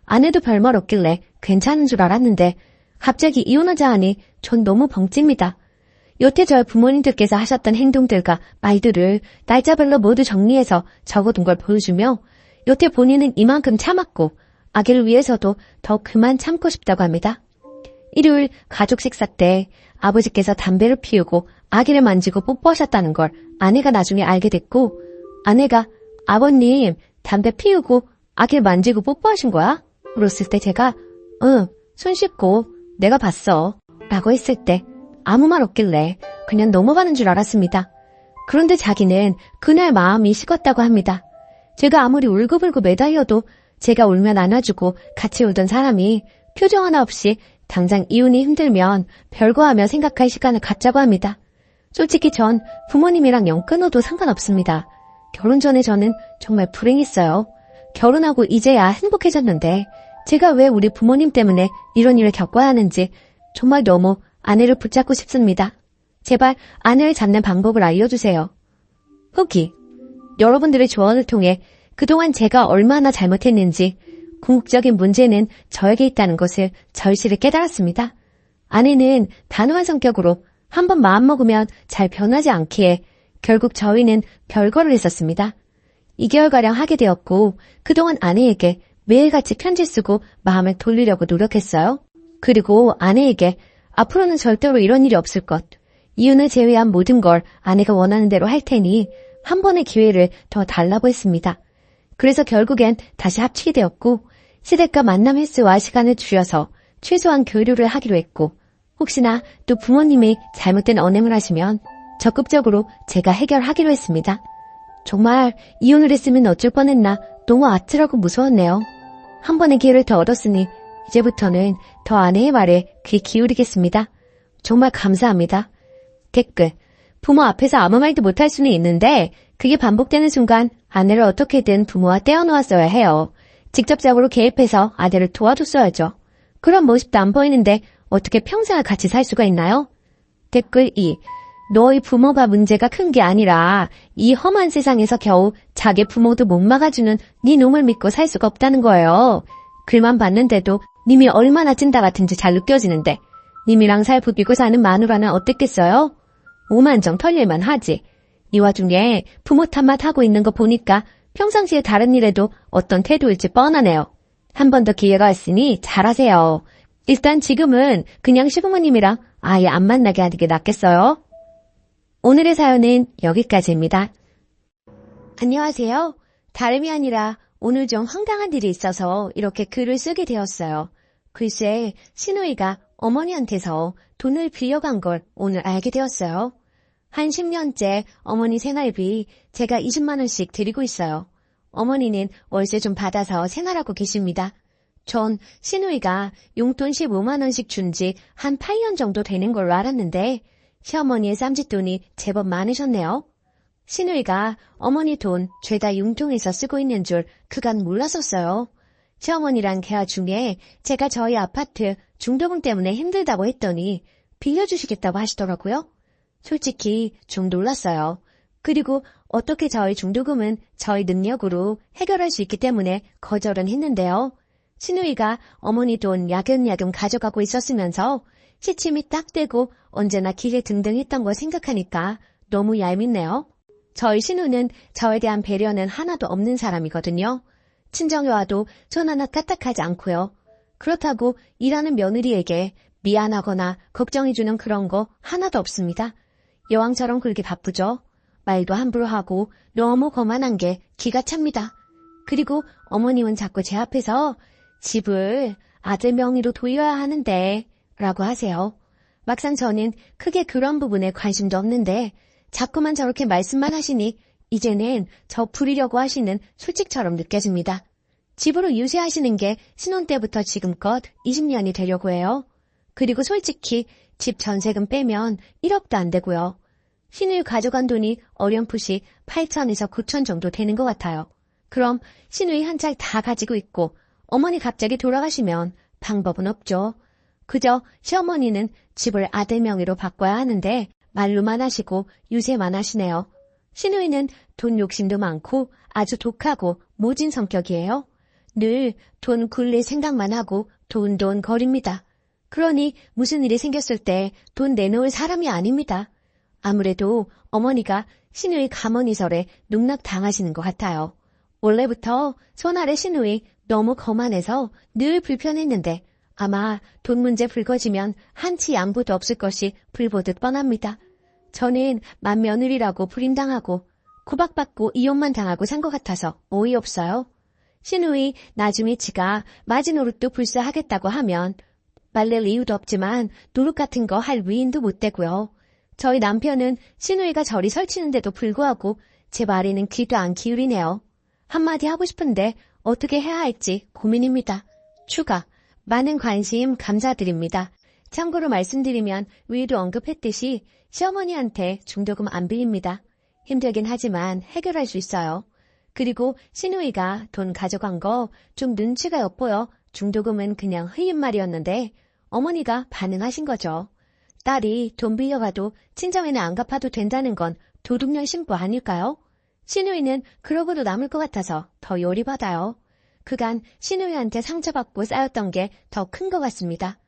아내도 별말 없길래 괜찮은 줄 알았는데 갑자기 이혼하자 하니 전 너무 벙찝니다. 여태 저희 부모님들께서 하셨던 행동들과 말들을 날짜별로 모두 정리해서 적어둔 걸 보여주며 여태 본인은 이만큼 참았고 아기를 위해서도 더 그만 참고 싶다고 합니다. 일요일 가족 식사 때 아버지께서 담배를 피우고 아기를 만지고 뽀뽀하셨다는 걸 아내가 나중에 알게 됐고 아내가 아버님 담배 피우고 아기를 만지고 뽀뽀하신 거야? 물었을 때 제가 응, 손 씻고 내가 봤어 라고 했을 때 아무 말 없길래 그냥 넘어가는 줄 알았습니다. 그런데 자기는 그날 마음이 식었다고 합니다. 제가 아무리 울고불고 매달려도 제가 울면 안아주고 같이 울던 사람이 표정 하나 없이 당장 이혼이 힘들면 별거하며 생각할 시간을 갖자고 합니다. 솔직히 전 부모님이랑 영 끊어도 상관없습니다. 결혼 전에 저는 정말 불행했어요. 결혼하고 이제야 행복해졌는데 제가 왜 우리 부모님 때문에 이런 일을 겪어야 하는지 정말 너무 아내를 붙잡고 싶습니다. 제발 아내를 잡는 방법을 알려주세요. 후기. 여러분들의 조언을 통해 그동안 제가 얼마나 잘못했는지 궁극적인 문제는 저에게 있다는 것을 절실히 깨달았습니다. 아내는 단호한 성격으로 한번 마음먹으면 잘 변하지 않기에 결국 저희는 별거를 했었습니다. 2개월가량 하게 되었고 그동안 아내에게 매일같이 편지 쓰고 마음을 돌리려고 노력했어요. 그리고 아내에게 앞으로는 절대로 이런 일이 없을 것, 이혼을 제외한 모든 걸 아내가 원하는 대로 할 테니 한 번의 기회를 더 달라고 했습니다. 그래서 결국엔 다시 합치게 되었고 시댁과 만남 횟수와 시간을 줄여서 최소한 교류를 하기로 했고 혹시나 또 부모님이 잘못된 언행을 하시면 적극적으로 제가 해결하기로 했습니다. 정말 이혼을 했으면 어쩔 뻔했나 너무 아찔하고 무서웠네요. 한 번의 기회를 더 얻었으니 이제부터는 더 아내의 말에 귀 기울이겠습니다. 정말 감사합니다. 댓글. 부모 앞에서 아무 말도 못할 수는 있는데 그게 반복되는 순간 아내를 어떻게든 부모와 떼어놓았어야 해요. 직접적으로 개입해서 아내를 도와줬어야죠. 그런 모습도 안 보이는데 어떻게 평생을 같이 살 수가 있나요? 댓글 2. 너희 부모가 문제가 큰 게 아니라 이 험한 세상에서 겨우 자기 부모도 못 막아주는 네 놈을 믿고 살 수가 없다는 거예요. 글만 봤는데도 님이 얼마나 찐따 같은지 잘 느껴지는데 님이랑 살 부비고 사는 마누라는 어땠겠어요? 오만정 털릴만 하지. 이 와중에 부모 탓만 하고 있는 거 보니까 평상시에 다른 일에도 어떤 태도일지 뻔하네요. 한 번 더 기회가 있으니 잘하세요. 일단 지금은 그냥 시부모님이랑 아예 안 만나게 하는 게 낫겠어요? 오늘의 사연은 여기까지입니다. 안녕하세요. 다름이 아니라 오늘 좀 황당한 일이 있어서 이렇게 글을 쓰게 되었어요. 글쎄, 시누이가 어머니한테서 돈을 빌려간 걸 오늘 알게 되었어요. 한 10년째 어머니 생활비 제가 20만 원씩 드리고 있어요. 어머니는 월세 좀 받아서 생활하고 계십니다. 전 시누이가 용돈 15만 원씩 준 지 한 8년 정도 되는 걸로 알았는데 시어머니의 쌈짓돈이 제법 많으셨네요. 시누이가 어머니 돈 죄다 융통해서 쓰고 있는 줄 그간 몰랐었어요. 시어머니랑 대화 중에 제가 저희 아파트 중도금 때문에 힘들다고 했더니 빌려주시겠다고 하시더라고요. 솔직히 좀 놀랐어요. 그리고 어떻게 저희 중도금은 저희 능력으로 해결할 수 있기 때문에 거절은 했는데요. 시누이가 어머니 돈 야금야금 가져가고 있었으면서 시침이 딱 되고 언제나 길에 등등했던 걸 생각하니까 너무 얄밉네요. 저희 시누는 저에 대한 배려는 하나도 없는 사람이거든요. 친정에 와도 손 하나 까딱하지 않고요. 그렇다고 일하는 며느리에게 미안하거나 걱정해주는 그런 거 하나도 없습니다. 여왕처럼 그렇게 바쁘죠. 말도 함부로 하고 너무 거만한 게 기가 찹니다. 그리고 어머님은 자꾸 제 앞에서 집을 아들 명의로 돌려야 하는데 라고 하세요. 막상 저는 크게 그런 부분에 관심도 없는데 자꾸만 저렇게 말씀만 하시니 이제는 저 부리려고 하시는 술집처럼 느껴집니다. 집으로 유지하시는 게 신혼 때부터 지금껏 20년이 되려고 해요. 그리고 솔직히 집 전세금 빼면 1억도 안 되고요. 시누이 가져간 돈이 어렴풋이 8천에서 9천 정도 되는 것 같아요. 그럼 시누이 한 찰 다 가지고 있고 어머니 갑자기 돌아가시면 방법은 없죠. 그저 시어머니는 집을 아들 명의로 바꿔야 하는데 말로만 하시고 유세만 하시네요. 시누이는 돈 욕심도 많고 아주 독하고 모진 성격이에요. 늘 돈 굴릴 생각만 하고 돈 거립니다. 그러니 무슨 일이 생겼을 때 돈 내놓을 사람이 아닙니다. 아무래도 어머니가 시누이 가머니설에 농락당하시는 것 같아요. 원래부터 손아래 시누이 너무 거만해서 늘 불편했는데 아마 돈 문제 불거지면 한치 양보도 없을 것이 불보듯 뻔합니다. 저는 맏며느리라고 불임당하고 구박받고 이혼만 당하고 산 것 같아서 어이없어요. 시누이 나중에 지가 마지노릇도 불사하겠다고 하면 말릴 이유도 없지만 노릇 같은 거 할 위인도 못 되고요. 저희 남편은 시누이가 저리 설치는데도 불구하고 제 말에는 귀도 안 기울이네요. 한마디 하고 싶은데 어떻게 해야 할지 고민입니다. 추가, 많은 관심 감사드립니다. 참고로 말씀드리면 위에도 언급했듯이 시어머니한테 중도금 안 빌립니다. 힘들긴 하지만 해결할 수 있어요. 그리고 시누이가 돈 가져간 거 좀 눈치가 엿보여 중도금은 그냥 흐린 말이었는데 어머니가 반응하신 거죠. 딸이 돈 빌려가도 친정에는 안 갚아도 된다는 건 도둑년 신부 아닐까요? 시누이는 그러고도 남을 것 같아서 더 열이받아요. 그간 시누이한테 상처받고 쌓였던 게 더 큰 것 같습니다.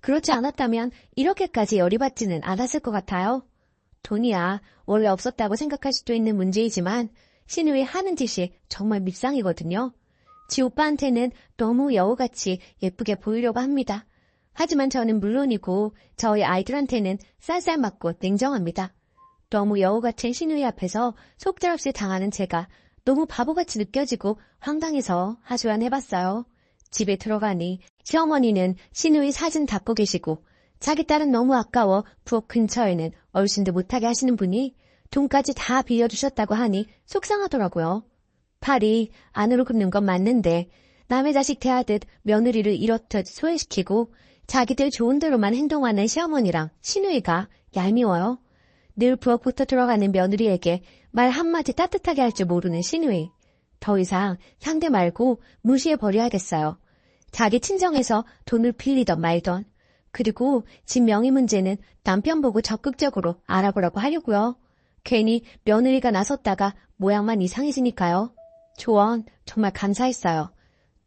그렇지 않았다면 이렇게까지 열이받지는 않았을 것 같아요. 돈이야 원래 없었다고 생각할 수도 있는 문제이지만 시누이 하는 짓이 정말 밉상이거든요. 지 오빠한테는 너무 여우같이 예쁘게 보이려고 합니다. 하지만 저는 물론이고 저희 아이들한테는 쌀쌀 맞고 냉정합니다. 너무 여우 같은 시누이 앞에서 속절없이 당하는 제가 너무 바보같이 느껴지고 황당해서 하소연해봤어요. 집에 들어가니 시어머니는 시누이 사진 닦고 계시고 자기 딸은 너무 아까워 부엌 근처에는 얼씬도 못하게 하시는 분이 돈까지 다 빌려주셨다고 하니 속상하더라고요. 팔이 안으로 굽는 건 맞는데 남의 자식 대하듯 며느리를 이렇듯 소외시키고 자기들 좋은 대로만 행동하는 시어머니랑 시누이가 얄미워요. 늘 부엌부터 들어가는 며느리에게 말 한마디 따뜻하게 할 줄 모르는 시누이. 더 이상 상대 말고 무시해버려야겠어요. 자기 친정에서 돈을 빌리던 말던. 그리고 집 명의 문제는 남편 보고 적극적으로 알아보라고 하려고요. 괜히 며느리가 나섰다가 모양만 이상해지니까요. 조언 정말 감사했어요.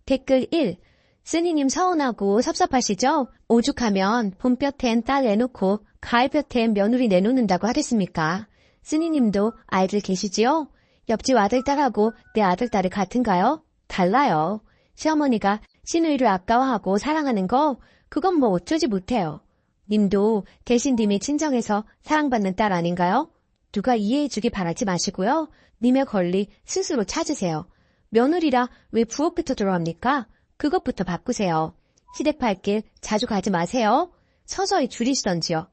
댓글 1. 쓰니님 서운하고 섭섭하시죠? 오죽하면 봄볕엔 딸 내놓고 가을볕엔 며느리 내놓는다고 하랬습니까? 쓰니님도 아이들 계시지요? 옆집 아들딸하고 내 아들딸이 같은가요? 달라요. 시어머니가 시누이를 아까워하고 사랑하는 거 그건 뭐 어쩌지 못해요. 님도 대신 님의 친정에서 사랑받는 딸 아닌가요? 누가 이해해주기 바라지 마시고요. 님의 권리 스스로 찾으세요. 며느리라 왜 부엌부터 들어갑니까? 그것부터 바꾸세요. 시댁팔길 자주 가지 마세요. 서서히 줄이시던지요.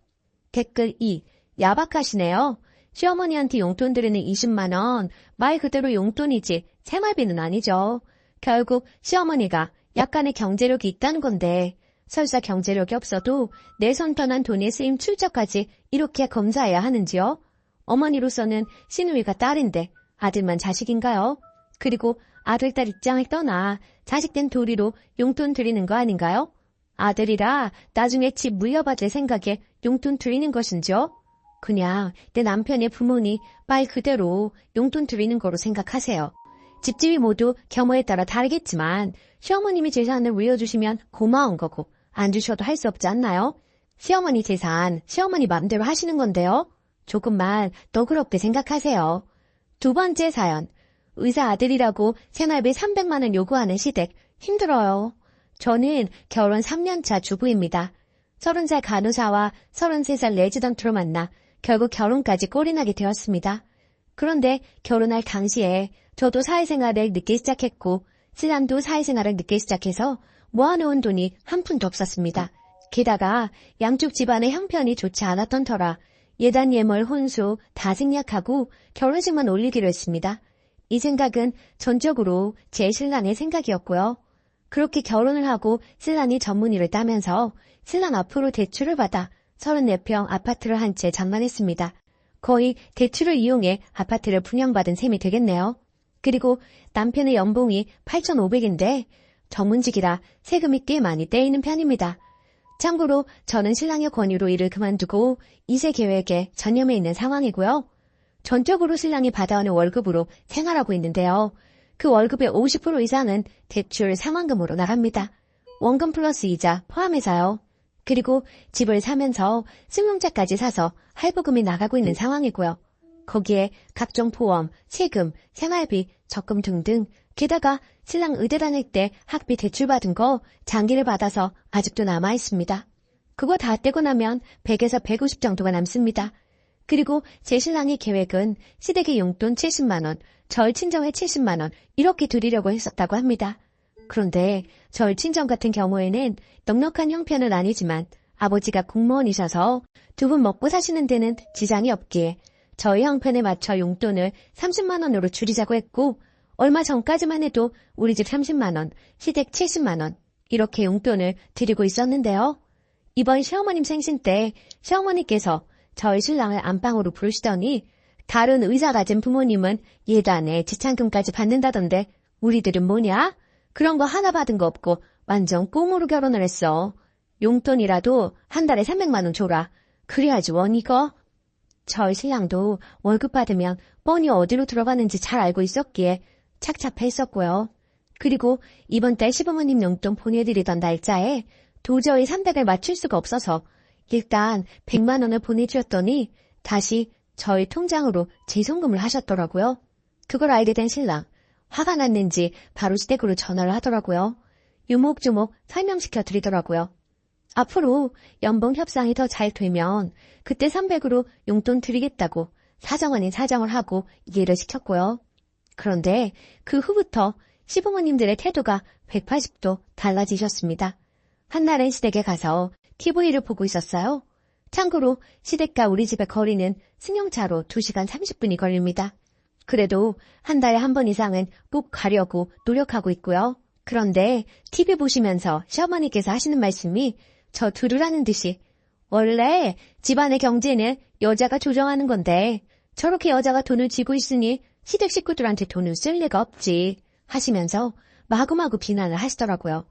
댓글 2. 야박하시네요. 시어머니한테 용돈 드리는 20만 원, 말 그대로 용돈이지 생활비는 아니죠. 결국 시어머니가 약간의 경제력이 있다는 건데 설사 경제력이 없어도 내 손 떠난 돈의 쓰임 출처까지 이렇게 검사해야 하는지요? 어머니로서는 시누이가 딸인데 아들만 자식인가요? 그리고 아들, 딸 입장을 떠나 자식된 도리로 용돈 드리는 거 아닌가요? 아들이라 나중에 집 물려받을 생각에 용돈 드리는 것인지요? 그냥 내 남편의 부모니 말 그대로 용돈 드리는 거로 생각하세요. 집집이 모두 경우에 따라 다르겠지만 시어머님이 재산을 물려주시면 고마운 거고 안 주셔도 할 수 없지 않나요? 시어머니 재산 시어머니 맘대로 하시는 건데요. 조금만 너그럽게 생각하세요. 두 번째 사연. 의사 아들이라고 생활비 300만 원 요구하는 시댁 힘들어요. 저는 결혼 3년차 주부입니다. 30살 간호사와 33살 레지던트로 만나 결국 결혼까지 꼴이나게 되었습니다. 그런데 결혼할 당시에 저도 사회생활을 늦게 시작했고 신랑도 사회생활을 늦게 시작해서 모아놓은 돈이 한 푼도 없었습니다. 게다가 양쪽 집안의 형편이 좋지 않았던 터라 예단 예물 혼수 다 생략하고 결혼식만 올리기로 했습니다. 이 생각은 전적으로 제 신랑의 생각이었고요. 그렇게 결혼을 하고 신랑이 전문의를 따면서 신랑 앞으로 대출을 받아 34평 아파트를 한 채 장만했습니다. 거의 대출을 이용해 아파트를 분양받은 셈이 되겠네요. 그리고 남편의 연봉이 8,500인데 전문직이라 세금이 꽤 많이 떼이는 편입니다. 참고로 저는 신랑의 권유로 일을 그만두고 2세 계획에 전념해 있는 상황이고요. 전적으로 신랑이 받아오는 월급으로 생활하고 있는데요. 그 월급의 50% 이상은 대출 상환금으로 나갑니다. 원금 플러스 이자 포함해서요. 그리고 집을 사면서 승용차까지 사서 할부금이 나가고 있는 상황이고요. 거기에 각종 보험, 세금, 생활비, 적금 등등 게다가 신랑 의대 다닐 때 학비 대출받은 거 장기를 받아서 아직도 남아있습니다. 그거 다 떼고 나면 100에서 150 정도가 남습니다. 그리고 제 신랑의 계획은 시댁의 용돈 70만 원, 저희 친정에 70만 원 이렇게 드리려고 했었다고 합니다. 그런데 저희 친정 같은 경우에는 넉넉한 형편은 아니지만 아버지가 공무원이셔서 두 분 먹고 사시는 데는 지장이 없기에 저희 형편에 맞춰 용돈을 30만 원으로 줄이자고 했고 얼마 전까지만 해도 우리 집 30만 원, 시댁 70만 원 이렇게 용돈을 드리고 있었는데요. 이번 시어머님 생신 때 시어머니께서 저희 신랑을 안방으로 부르시더니 다른 의사 가진 부모님은 예단에 지참금까지 받는다던데 우리들은 뭐냐? 그런 거 하나 받은 거 없고 완전 꽁으로 결혼을 했어. 용돈이라도 한 달에 300만 원 줘라. 그래야지 원 이거. 저희 신랑도 월급 받으면 뻔히 어디로 들어가는지 잘 알고 있었기에 착잡했었고요. 그리고 이번 달 시부모님 용돈 보내드리던 날짜에 도저히 300을 맞출 수가 없어서 일단 100만 원을 보내주었더니 다시 저희 통장으로 재송금을 하셨더라고요. 그걸 알게 된 신랑. 화가 났는지 바로 시댁으로 전화를 하더라고요. 유목조목 설명시켜 드리더라고요. 앞으로 연봉 협상이 더 잘 되면 그때 300으로 용돈 드리겠다고 사정 아닌 사정을 하고 이해를 시켰고요. 그런데 그 후부터 시부모님들의 태도가 180도 달라지셨습니다. 한날은 시댁에 가서 TV를 보고 있었어요. 참고로 시댁과 우리 집의 거리는 승용차로 2시간 30분이 걸립니다. 그래도 한 달에 한 번 이상은 꼭 가려고 노력하고 있고요. 그런데 TV 보시면서 시어머니께서 하시는 말씀이 저 들으라는 듯이 원래 집안의 경제는 여자가 조정하는 건데 저렇게 여자가 돈을 쥐고 있으니 시댁 식구들한테 돈을 쓸 리가 없지 하시면서 마구마구 비난을 하시더라고요.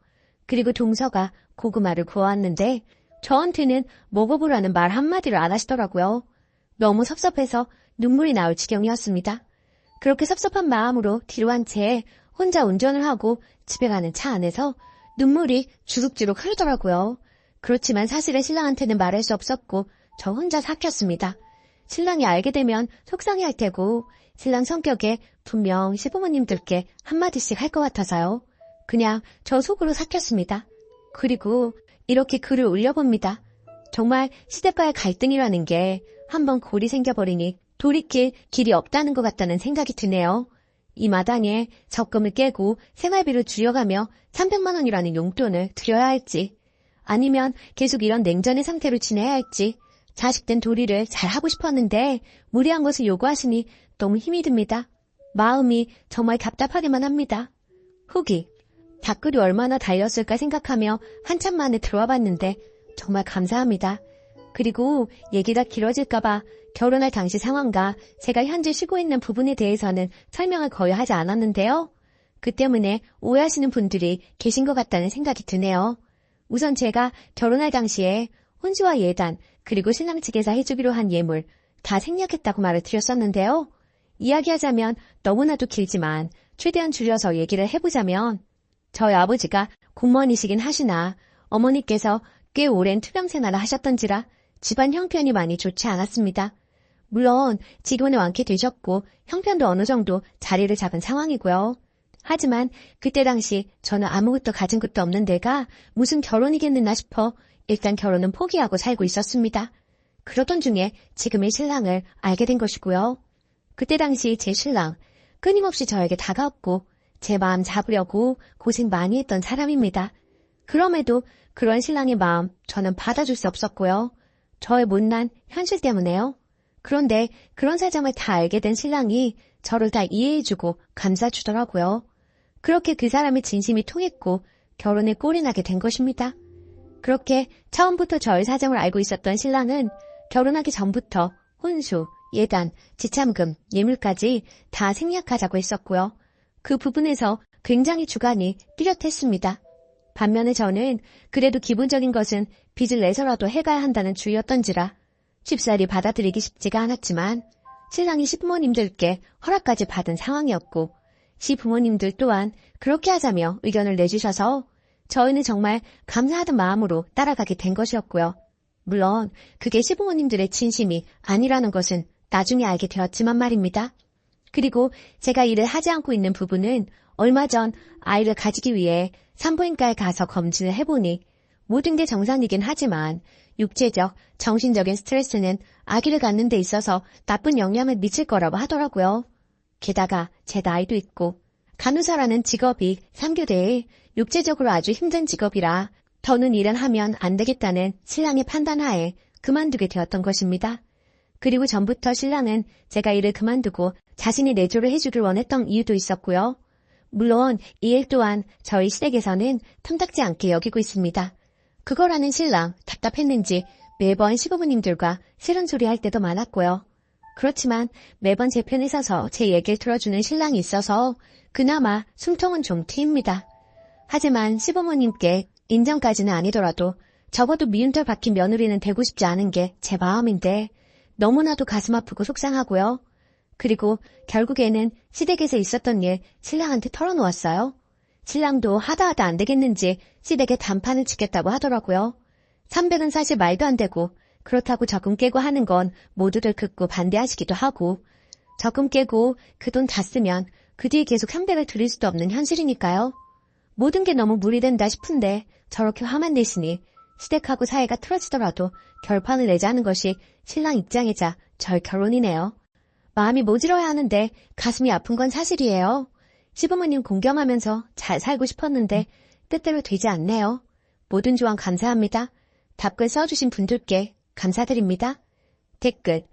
그리고 동서가 고구마를 구워왔는데 저한테는 먹어보라는 말 한마디를 안 하시더라고요. 너무 섭섭해서 눈물이 나올 지경이었습니다. 그렇게 섭섭한 마음으로 뒤로 한 채 혼자 운전을 하고 집에 가는 차 안에서 눈물이 주룩주룩 흐르더라고요. 그렇지만 사실은 신랑한테는 말할 수 없었고 저 혼자 삭혔습니다. 신랑이 알게 되면 속상해할 테고 신랑 성격에 분명 시부모님들께 한마디씩 할 것 같아서요. 그냥 저 속으로 삭혔습니다. 그리고 이렇게 글을 올려봅니다. 정말 시댁과의 갈등이라는 게 한번 골이 생겨버리니 돌이킬 길이 없다는 것 같다는 생각이 드네요. 이 마당에 적금을 깨고 생활비를 줄여가며 300만 원이라는 용돈을 드려야 할지 아니면 계속 이런 냉전의 상태로 지내야 할지 자식된 도리를 잘하고 싶었는데 무리한 것을 요구하시니 너무 힘이 듭니다. 마음이 정말 답답하기만 합니다. 후기 댓글이 얼마나 달렸을까 생각하며 한참 만에 들어와 봤는데 정말 감사합니다. 그리고 얘기가 길어질까봐 결혼할 당시 상황과 제가 현재 쉬고 있는 부분에 대해서는 설명을 거의 하지 않았는데요. 그 때문에 오해하시는 분들이 계신 것 같다는 생각이 드네요. 우선 제가 결혼할 당시에 혼수와 예단 그리고 신랑 측에서 해주기로 한 예물 다 생략했다고 말을 드렸었는데요. 이야기하자면 너무나도 길지만 최대한 줄여서 얘기를 해보자면 저희 아버지가 공무원이시긴 하시나 어머니께서 꽤 오랜 투병 생활을 하셨던지라 집안 형편이 많이 좋지 않았습니다. 물론 지금은 완쾌되셨고 형편도 어느 정도 자리를 잡은 상황이고요. 하지만 그때 당시 저는 아무것도 가진 것도 없는 데가 무슨 결혼이겠느나 싶어 일단 결혼은 포기하고 살고 있었습니다. 그러던 중에 지금의 신랑을 알게 된 것이고요. 그때 당시 제 신랑 끊임없이 저에게 다가왔고 제 마음 잡으려고 고생 많이 했던 사람입니다. 그럼에도 그런 신랑의 마음 저는 받아줄 수 없었고요. 저의 못난 현실 때문에요. 그런데 그런 사정을 다 알게 된 신랑이 저를 다 이해해주고 감싸주더라고요. 그렇게 그 사람의 진심이 통했고 결혼에 꼴이 나게 된 것입니다. 그렇게 처음부터 저의 사정을 알고 있었던 신랑은 결혼하기 전부터 혼수, 예단, 지참금, 예물까지 다 생략하자고 했었고요. 그 부분에서 굉장히 주관이 뚜렷했습니다. 반면에 저는 그래도 기본적인 것은 빚을 내서라도 해가야 한다는 주의였던지라 쉽사리 받아들이기 쉽지가 않았지만 신랑이 시부모님들께 허락까지 받은 상황이었고 시부모님들 또한 그렇게 하자며 의견을 내주셔서 저희는 정말 감사하던 마음으로 따라가게 된 것이었고요. 물론 그게 시부모님들의 진심이 아니라는 것은 나중에 알게 되었지만 말입니다. 그리고 제가 일을 하지 않고 있는 부분은 얼마 전 아이를 가지기 위해 산부인과에 가서 검진을 해보니 모든 게 정상이긴 하지만 육체적, 정신적인 스트레스는 아기를 갖는 데 있어서 나쁜 영향을 미칠 거라고 하더라고요. 게다가 제 나이도 있고 간호사라는 직업이 3교대에 육체적으로 아주 힘든 직업이라 더는 일은 하면 안 되겠다는 신랑의 판단하에 그만두게 되었던 것입니다. 그리고 전부터 신랑은 제가 일을 그만두고 자신이 내조를 해주길 원했던 이유도 있었고요. 물론 이 일 또한 저희 시댁에서는 탐탁지 않게 여기고 있습니다. 그거라는 신랑 답답했는지 매번 시부모님들과 싫은 소리 할 때도 많았고요. 그렇지만 매번 제 편에 서서 제 얘기를 들어주는 신랑이 있어서 그나마 숨통은 좀 트입니다. 하지만 시부모님께 인정까지는 아니더라도 적어도 미운털 박힌 며느리는 되고 싶지 않은 게 제 마음인데 너무나도 가슴 아프고 속상하고요. 그리고 결국에는 시댁에서 있었던 일 신랑한테 털어놓았어요. 신랑도 하다 안 되겠는지 시댁에 단판을 치겠다고 하더라고요. 300은 사실 말도 안 되고 그렇다고 적금 깨고 하는 건 모두들 극구 반대하시기도 하고 적금 깨고 그 돈 다 쓰면 그 뒤에 계속 300을 드릴 수도 없는 현실이니까요. 모든 게 너무 무리된다 싶은데 저렇게 화만 내시니 시댁하고 사이가 틀어지더라도 결판을 내자는 것이 신랑 입장이자 저의 결론이네요. 마음이 모질어야 하는데 가슴이 아픈 건 사실이에요. 시부모님 공경하면서 잘 살고 싶었는데 뜻대로 되지 않네요. 모든 조언 감사합니다. 답글 써주신 분들께 감사드립니다. 댓글.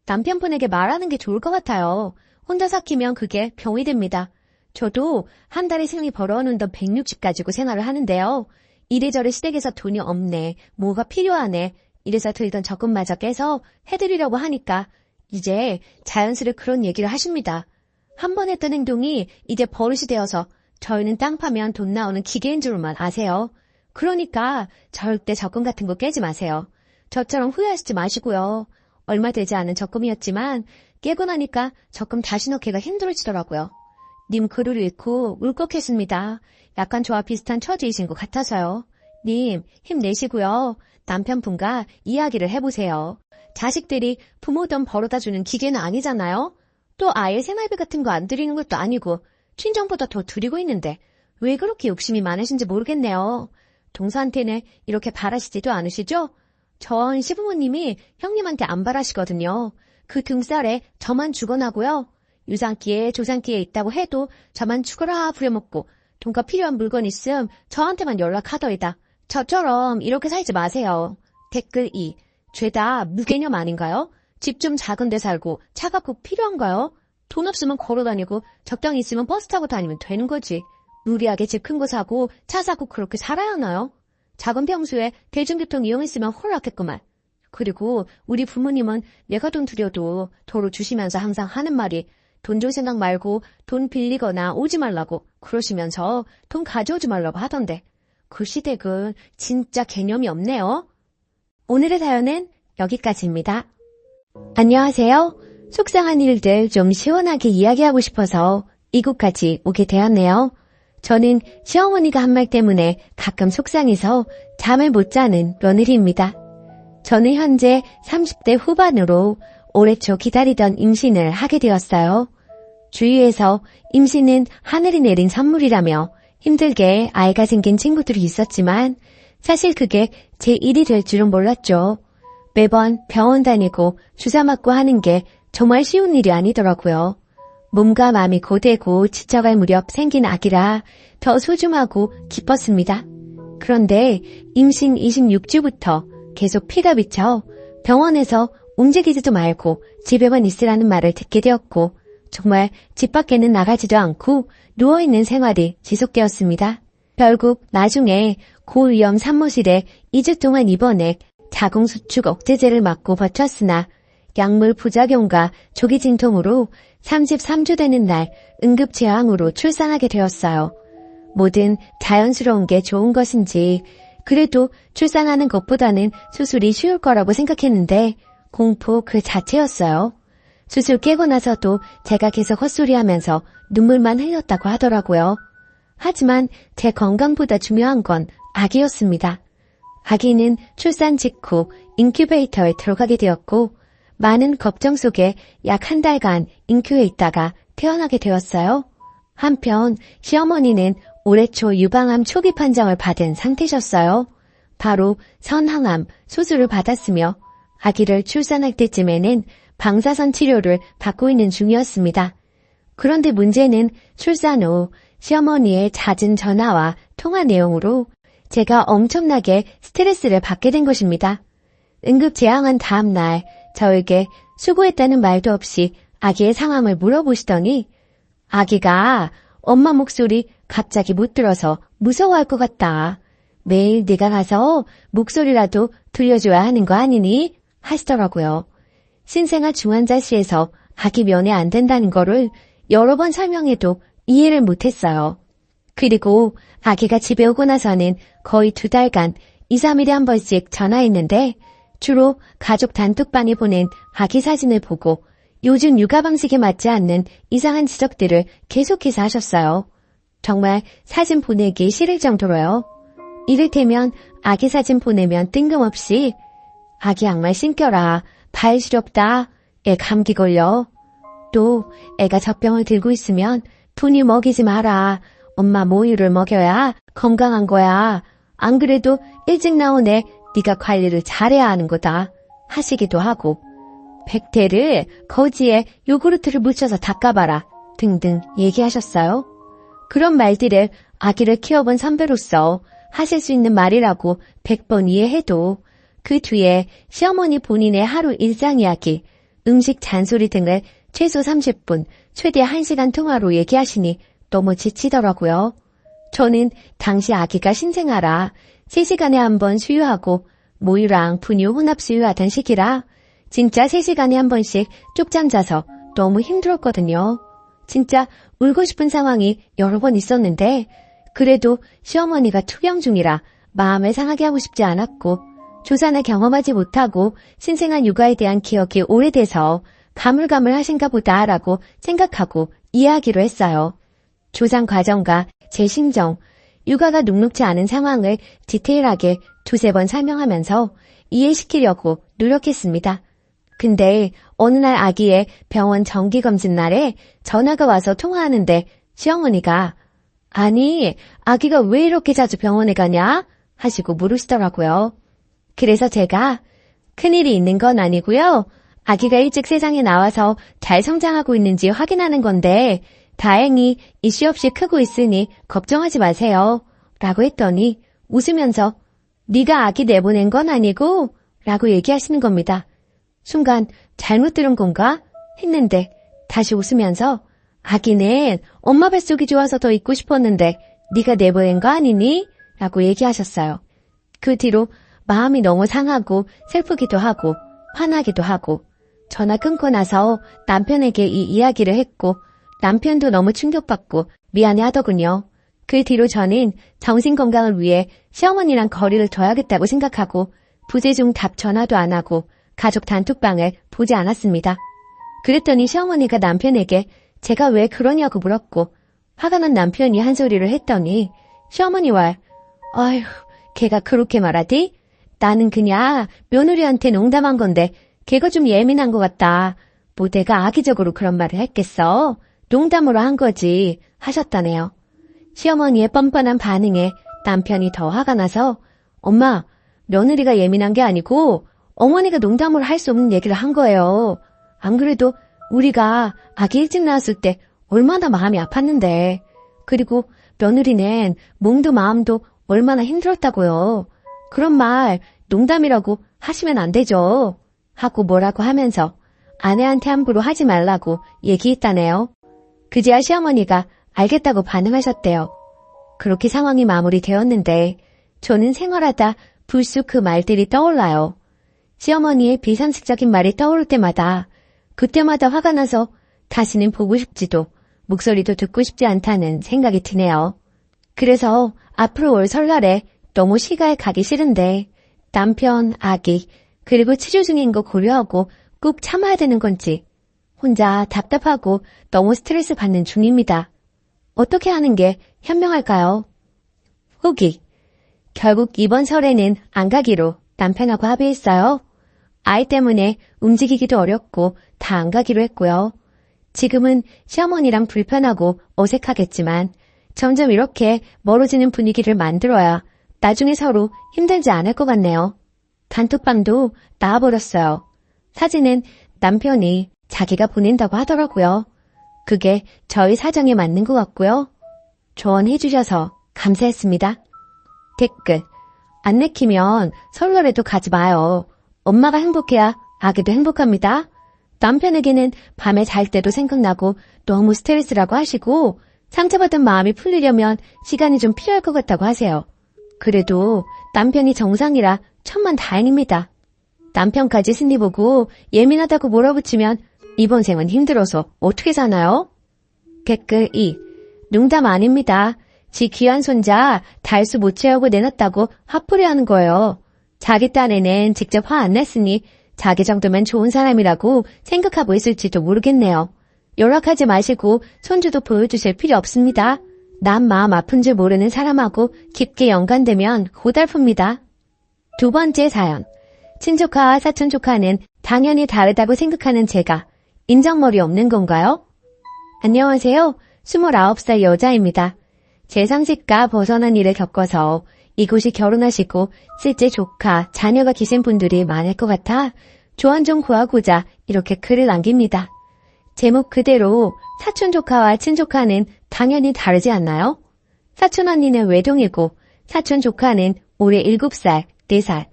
남편분에게 말하는 게 좋을 것 같아요. 혼자 삭히면 그게 병이 됩니다. 저도 한 달에 생리 벌어오는 돈 160 가지고 생활을 하는데요. 이래저래 시댁에서 돈이 없네, 뭐가 필요하네, 이래서 들던 적금마저 깨서 해드리려고 하니까 이제 자연스레 그런 얘기를 하십니다. 한 번 했던 행동이 이제 버릇이 되어서 저희는 땅 파면 돈 나오는 기계인 줄만 아세요. 그러니까 절대 적금 같은 거 깨지 마세요. 저처럼 후회하시지 마시고요. 얼마 되지 않은 적금이었지만 깨고 나니까 적금 다시 넣기가 힘들어지더라고요. 님 글을 읽고 울컥했습니다. 약간 저와 비슷한 처지이신 것 같아서요. 님 힘내시고요. 남편분과 이야기를 해보세요. 자식들이 부모 돈 벌어다주는 기계는 아니잖아요. 또 아예 생활비 같은 거 안 드리는 것도 아니고 친정보다 더 드리고 있는데 왜 그렇게 욕심이 많으신지 모르겠네요. 동서한테는 이렇게 바라시지도 않으시죠? 전 시부모님이 형님한테 안 바라시거든요. 그 등살에 저만 죽어나고요. 유산기에 조산기에 있다고 해도 저만 죽어라 부려먹고 돈과 필요한 물건 있음 저한테만 연락하더이다. 저처럼 이렇게 살지 마세요. 댓글 2. 죄다 무개념 아닌가요? 집 좀 작은 데 살고 차가 꼭 필요한가요? 돈 없으면 걸어다니고 적당히 있으면 버스 타고 다니면 되는 거지. 무리하게 집 큰 거 사고 차 사고 그렇게 살아야 하나요? 작은 평수에 대중교통 이용했으면 홀랐겠구만. 그리고 우리 부모님은 내가 돈 드려도 도로 주시면서 항상 하는 말이 돈 줄 생각 말고 돈 빌리거나 오지 말라고 그러시면서 돈 가져오지 말라고 하던데 그 시댁은 진짜 개념이 없네요. 오늘의 사연은 여기까지입니다. 안녕하세요. 속상한 일들 좀 시원하게 이야기하고 싶어서 이곳까지 오게 되었네요. 저는 시어머니가 한 말 때문에 가끔 속상해서 잠을 못 자는 며느리입니다. 저는 현재 30대 후반으로 올해 초 기다리던 임신을 하게 되었어요. 주위에서 임신은 하늘이 내린 선물이라며 힘들게 아이가 생긴 친구들이 있었지만 사실 그게 제 일이 될 줄은 몰랐죠. 매번 병원 다니고 주사 맞고 하는 게 정말 쉬운 일이 아니더라고요. 몸과 마음이 고되고 지쳐갈 무렵 생긴 아기라 더 소중하고 기뻤습니다. 그런데 임신 26주부터 계속 피가 비쳐 병원에서 움직이지도 말고 집에만 있으라는 말을 듣게 되었고 정말 집 밖에는 나가지도 않고 누워있는 생활이 지속되었습니다. 결국 나중에 고위험 산모실에 2주 동안 입원해 자궁수축 억제제를 맞고 버텼으나 약물 부작용과 조기 진통으로 33주 되는 날 응급제왕으로 출산하게 되었어요. 뭐든 자연스러운 게 좋은 것인지 그래도 출산하는 것보다는 수술이 쉬울 거라고 생각했는데 공포 그 자체였어요. 수술 깨고 나서도 제가 계속 헛소리하면서 눈물만 흘렸다고 하더라고요. 하지만 제 건강보다 중요한 건 아기였습니다. 아기는 출산 직후 인큐베이터에 들어가게 되었고 많은 걱정 속에 약 한 달간 인큐에 있다가 태어나게 되었어요. 한편 시어머니는 올해 초 유방암 초기 판정을 받은 상태셨어요. 바로 선항암 수술을 받았으며 아기를 출산할 때쯤에는 방사선 치료를 받고 있는 중이었습니다. 그런데 문제는 출산 후 시어머니의 잦은 전화와 통화 내용으로 제가 엄청나게 스트레스를 받게 된 것입니다. 응급제왕한 다음 날 저에게 수고했다는 말도 없이 아기의 상황을 물어보시더니 아기가 엄마 목소리 갑자기 못 들어서 무서워할 것 같다. 매일 네가 가서 목소리라도 들려줘야 하는 거 아니니? 하시더라고요. 신생아 중환자실에서 아기 면회 안 된다는 거를 여러 번 설명해도 이해를 못했어요. 그리고 아기가 집에 오고 나서는 거의 2달간 2, 3일에 한 번씩 전화했는데 주로 가족 단톡방에 보낸 아기 사진을 보고 요즘 육아 방식에 맞지 않는 이상한 지적들을 계속해서 하셨어요. 정말 사진 보내기 싫을 정도로요. 이를테면 아기 사진 보내면 뜬금없이 아기 양말 신겨라, 발 시렵다, 애 감기 걸려. 또 애가 젖병을 들고 있으면 분유 먹이지 마라, 엄마 모유를 먹여야 건강한 거야. 안 그래도 일찍 나온 애 네가 관리를 잘해야 하는 거다 하시기도 하고 백태를 거지에 요구르트를 묻혀서 닦아봐라 등등 얘기하셨어요. 그런 말들을 아기를 키워본 선배로서 하실 수 있는 말이라고 100번 이해해도 그 뒤에 시어머니 본인의 하루 일상 이야기, 음식 잔소리 등을 최소 30분, 최대 1시간 통화로 얘기하시니 너무 지치더라고요. 저는 당시 아기가 신생아라 3시간에 한 번 수유하고 모유랑 분유 혼합 수유하던 시기라 진짜 3시간에 한 번씩 쪽잠 자서 너무 힘들었거든요. 진짜 울고 싶은 상황이 여러 번 있었는데 그래도 시어머니가 투병 중이라 마음을 상하게 하고 싶지 않았고 조산을 경험하지 못하고 신생아 육아에 대한 기억이 오래돼서 가물가물하신가 보다라고 생각하고 이해하기로 했어요. 조산 과정과 제 심정, 육아가 녹록지 않은 상황을 디테일하게 2-3번 설명하면서 이해시키려고 노력했습니다. 근데 어느 날 아기의 병원 정기검진 날에 전화가 와서 통화하는데 시어머니가 아니, 아기가 왜 이렇게 자주 병원에 가냐? 하시고 물으시더라고요. 그래서 제가 큰일이 있는 건 아니고요. 아기가 일찍 세상에 나와서 잘 성장하고 있는지 확인하는 건데 다행히 이슈 없이 크고 있으니 걱정하지 마세요. 라고 했더니 웃으면서 네가 아기 내보낸 건 아니고? 라고 얘기하시는 겁니다. 순간 잘못 들은 건가? 했는데 다시 웃으면서 아기는 엄마 뱃속이 좋아서 더 있고 싶었는데 네가 내보낸 거 아니니? 라고 얘기하셨어요. 그 뒤로 마음이 너무 상하고 슬프기도 하고 화나기도 하고 전화 끊고 나서 남편에게 이 이야기를 했고 남편도 너무 충격받고 미안해 하더군요. 그 뒤로 저는 정신건강을 위해 시어머니랑 거리를 둬야겠다고 생각하고 부재중 답 전화도 안 하고 가족 단톡방을 보지 않았습니다. 그랬더니 시어머니가 남편에게 제가 왜 그러냐고 물었고 화가 난 남편이 한 소리를 했더니 시어머니 말 아휴 걔가 그렇게 말하디? 나는 그냥 며느리한테 농담한 건데 걔가 좀 예민한 것 같다. 뭐 내가 악의적으로 그런 말을 했겠어? 농담으로 한 거지 하셨다네요. 시어머니의 뻔뻔한 반응에 남편이 더 화가 나서 엄마 며느리가 예민한 게 아니고 어머니가 농담으로 할 수 없는 얘기를 한 거예요. 안 그래도 우리가 아기 일찍 낳았을 때 얼마나 마음이 아팠는데 그리고 며느리는 몸도 마음도 얼마나 힘들었다고요. 그런 말 농담이라고 하시면 안 되죠. 하고 뭐라고 하면서 아내한테 함부로 하지 말라고 얘기했다네요. 그제야 시어머니가 알겠다고 반응하셨대요. 그렇게 상황이 마무리되었는데 저는 생활하다 불쑥 그 말들이 떠올라요. 시어머니의 비상식적인 말이 떠오를 때마다 그때마다 화가 나서 다시는 보고 싶지도 목소리도 듣고 싶지 않다는 생각이 드네요. 그래서 앞으로 올 설날에 너무 시가에 가기 싫은데 남편, 아기, 그리고 치료 중인 거 고려하고 꼭 참아야 되는 건지 혼자 답답하고 너무 스트레스 받는 중입니다. 어떻게 하는 게 현명할까요? 후기. 결국 이번 설에는 안 가기로 남편하고 합의했어요. 아이 때문에 움직이기도 어렵고 다 안 가기로 했고요. 지금은 시어머니랑 불편하고 어색하겠지만 점점 이렇게 멀어지는 분위기를 만들어야 나중에 서로 힘들지 않을 것 같네요. 단톡방도 나와버렸어요. 사진은 남편이 자기가 보낸다고 하더라고요. 그게 저희 사정에 맞는 것 같고요. 조언해주셔서 감사했습니다. 댓글. 안 내키면 설날에도 가지 마요. 엄마가 행복해야 아기도 행복합니다. 남편에게는 밤에 잘 때도 생각나고 너무 스트레스라고 하시고 상처받은 마음이 풀리려면 시간이 좀 필요할 것 같다고 하세요. 그래도 남편이 정상이라 천만다행입니다. 남편까지 승리 보고 예민하다고 몰아붙이면 이번 생은 힘들어서 어떻게 사나요? 댓글 2. 농담 아닙니다. 지 귀한 손자 달수 못 채우고 내놨다고 화풀이하는 거예요. 자기 딴에는 직접 화 안 냈으니 자기 정도면 좋은 사람이라고 생각하고 있을지도 모르겠네요. 연락하지 마시고 손주도 보여주실 필요 없습니다. 남 마음 아픈 줄 모르는 사람하고 깊게 연관되면 고달픕니다. 두 번째 사연. 친조카와 사촌조카는 당연히 다르다고 생각하는 제가 인정머리 없는 건가요? 안녕하세요. 29살 여자입니다. 제 상식과 벗어난 일을 겪어서 이곳이 결혼하시고 실제 조카, 자녀가 계신 분들이 많을 것 같아 조언 좀 구하고자 이렇게 글을 남깁니다. 제목 그대로 사촌 조카와 친조카는 당연히 다르지 않나요? 사촌 언니는 외동이고 사촌 조카는 올해 7살, 4살,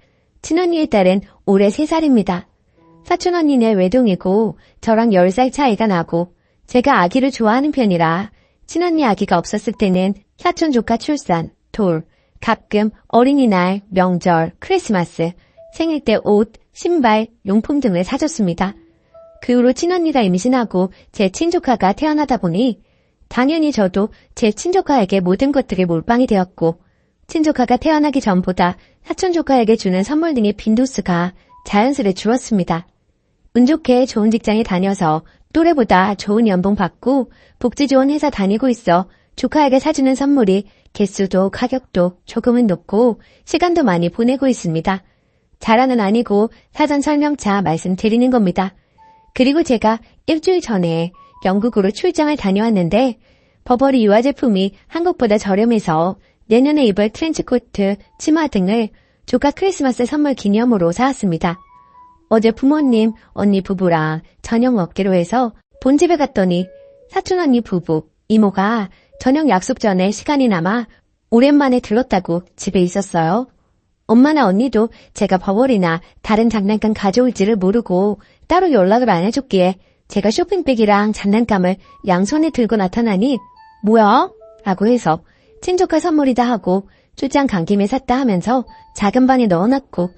친언니의 딸은 올해 3살입니다. 사촌언니는 외동이고 저랑 10살 차이가 나고 제가 아기를 좋아하는 편이라 친언니 아기가 없었을 때는 사촌 조카 출산, 돌, 가끔 어린이날, 명절, 크리스마스, 생일 때 옷, 신발, 용품 등을 사줬습니다. 그 후로 친언니가 임신하고 제 친조카가 태어나다 보니 당연히 저도 제 친조카에게 모든 것들이 몰빵이 되었고 친조카가 태어나기 전보다 사촌조카에게 주는 선물 등의 빈도수가 자연스레 줄었습니다. 운 좋게 좋은 직장에 다녀서 또래보다 좋은 연봉 받고 복지 좋은 회사 다니고 있어 조카에게 사주는 선물이 개수도 가격도 조금은 높고 시간도 많이 보내고 있습니다. 자랑은 아니고 사전 설명차 말씀드리는 겁니다. 그리고 제가 일주일 전에 영국으로 출장을 다녀왔는데 버버리 유아 제품이 한국보다 저렴해서 내년에 입을 트렌치코트, 치마 등을 조카 크리스마스 선물 기념으로 사왔습니다. 어제 부모님, 언니 부부랑 저녁 먹기로 해서 본집에 갔더니 사촌언니 부부, 이모가 저녁 약속 전에 시간이 남아 오랜만에 들렀다고 집에 있었어요. 엄마나 언니도 제가 버버리나 다른 장난감 가져올지를 모르고 따로 연락을 안 해줬기에 제가 쇼핑백이랑 장난감을 양손에 들고 나타나니 뭐야? 라고 해서 친조카 선물이다 하고 출장 간 김에 샀다 하면서 작은 방에 넣어놨고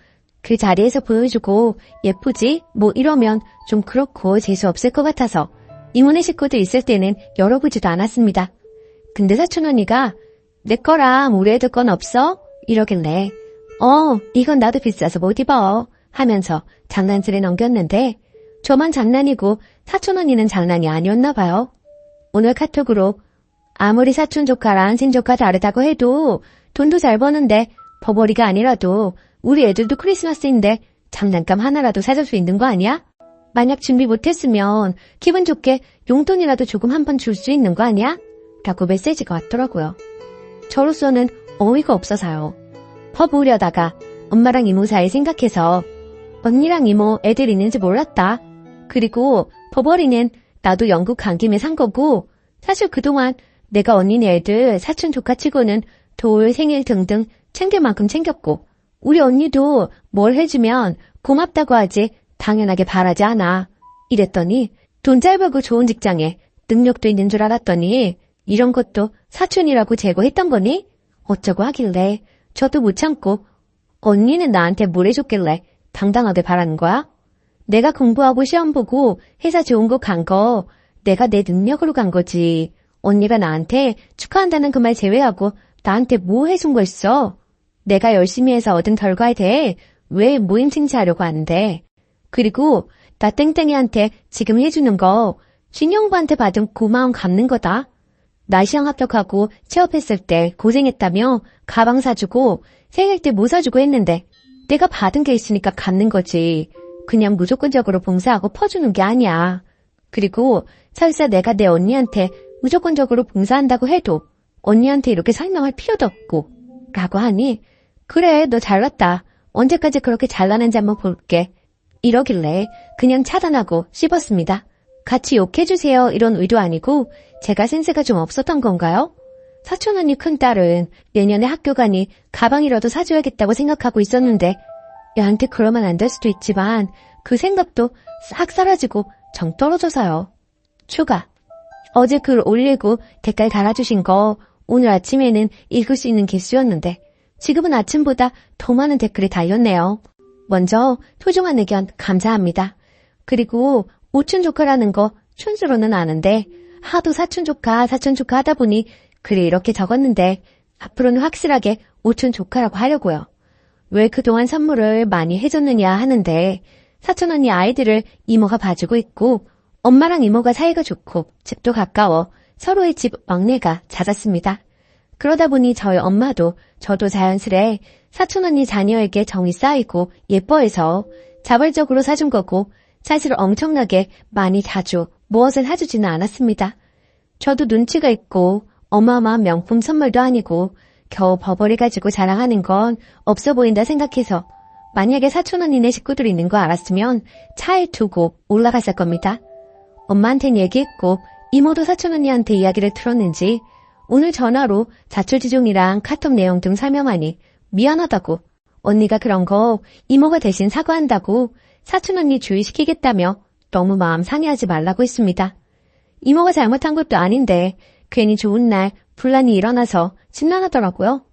그 자리에서 보여주고 예쁘지? 뭐 이러면 좀 그렇고 재수없을 것 같아서 이모네 식구들 있을 때는 열어보지도 않았습니다. 근데 사촌언니가 내 거랑 우리 애들 건 없어? 이러길래 이건 나도 비싸서 못 입어 하면서 장난질에 넘겼는데 저만 장난이고 사촌언니는 장난이 아니었나 봐요. 오늘 카톡으로 아무리 사촌 조카랑 친조카 다르다고 해도 돈도 잘 버는데 버버리가 아니라도 우리 애들도 크리스마스인데 장난감 하나라도 사줄 수 있는 거 아니야? 만약 준비 못했으면 기분 좋게 용돈이라도 조금 한 번 줄 수 있는 거 아니야? 라고 메시지가 왔더라고요. 저로서는 어이가 없어서요. 퍼부으려다가 엄마랑 이모 사이 생각해서 언니랑 이모 애들 있는지 몰랐다. 그리고 버버리는 나도 영국 간 김에 산 거고 사실 그동안 내가 언니네 애들 사촌 조카 치고는 돌, 생일 등등 챙길 만큼 챙겼고 우리 언니도 뭘 해주면 고맙다고 하지 당연하게 바라지 않아. 이랬더니 돈 잘 벌고 좋은 직장에 능력도 있는 줄 알았더니 이런 것도 사촌이라고 제거했던 거니? 어쩌고 하길래 저도 못 참고 언니는 나한테 뭘 해줬길래 당당하게 바라는 거야? 내가 공부하고 시험 보고 회사 좋은 곳 간 거 내가 내 능력으로 간 거지. 언니가 나한테 축하한다는 그 말 제외하고 나한테 뭐 해준 거 있어? 내가 열심히 해서 얻은 결과에 대해 왜 모임 칭찬하려고 하는데. 그리고 나 땡땡이한테 지금 해주는 거 신영부한테 받은 고마움 갚는 거다. 나 시험 합격하고 취업했을 때 고생했다며 가방 사주고 생일 때 뭐 사주고 했는데 내가 받은 게 있으니까 갚는 거지. 그냥 무조건적으로 봉사하고 퍼주는 게 아니야. 그리고 설사 내가 내 언니한테 무조건적으로 봉사한다고 해도 언니한테 이렇게 설명할 필요도 없고 라고 하니 그래 너 잘났다. 언제까지 그렇게 잘나는지 한번 볼게. 이러길래 그냥 차단하고 씹었습니다. 같이 욕해주세요 이런 의도 아니고 제가 센스가 좀 없었던 건가요? 사촌언니 큰딸은 내년에 학교 가니 가방이라도 사줘야겠다고 생각하고 있었는데 얘한테 그러면 안 될 수도 있지만 그 생각도 싹 사라지고 정 떨어져서요. 추가. 어제 글 올리고 댓글 달아주신 거 오늘 아침에는 읽을 수 있는 개수였는데 지금은 아침보다 더 많은 댓글이 달렸네요. 먼저 소중한 의견 감사합니다. 그리고 오춘조카라는 거 촌스로는 아는데 하도 사촌조카 사촌조카 하다 보니 글을 이렇게 적었는데 앞으로는 확실하게 오춘조카라고 하려고요. 왜 그동안 선물을 많이 해줬느냐 하는데 사촌언니 아이들을 이모가 봐주고 있고 엄마랑 이모가 사이가 좋고 집도 가까워 서로의 집 막내가 잦았습니다. 그러다 보니 저희 엄마도 저도 자연스레 사촌언니 자녀에게 정이 쌓이고 예뻐해서 자발적으로 사준 거고 사실 엄청나게 많이 자주 무엇을 사주지는 않았습니다. 저도 눈치가 있고 어마어마한 명품 선물도 아니고 겨우 버버리 가지고 자랑하는 건 없어 보인다 생각해서 만약에 사촌언니네 식구들이 있는 거 알았으면 차에 두고 올라갔을 겁니다. 엄마한텐 얘기했고 이모도 사촌언니한테 이야기를 들었는지 오늘 전화로 자초지종이랑 카톡 내용 등 설명하니 미안하다고 언니가 그런 거 이모가 대신 사과한다고 사촌 언니 주의시키겠다며 너무 마음 상해하지 말라고 했습니다. 이모가 잘못한 것도 아닌데 괜히 좋은 날 분란이 일어나서 심란하더라고요.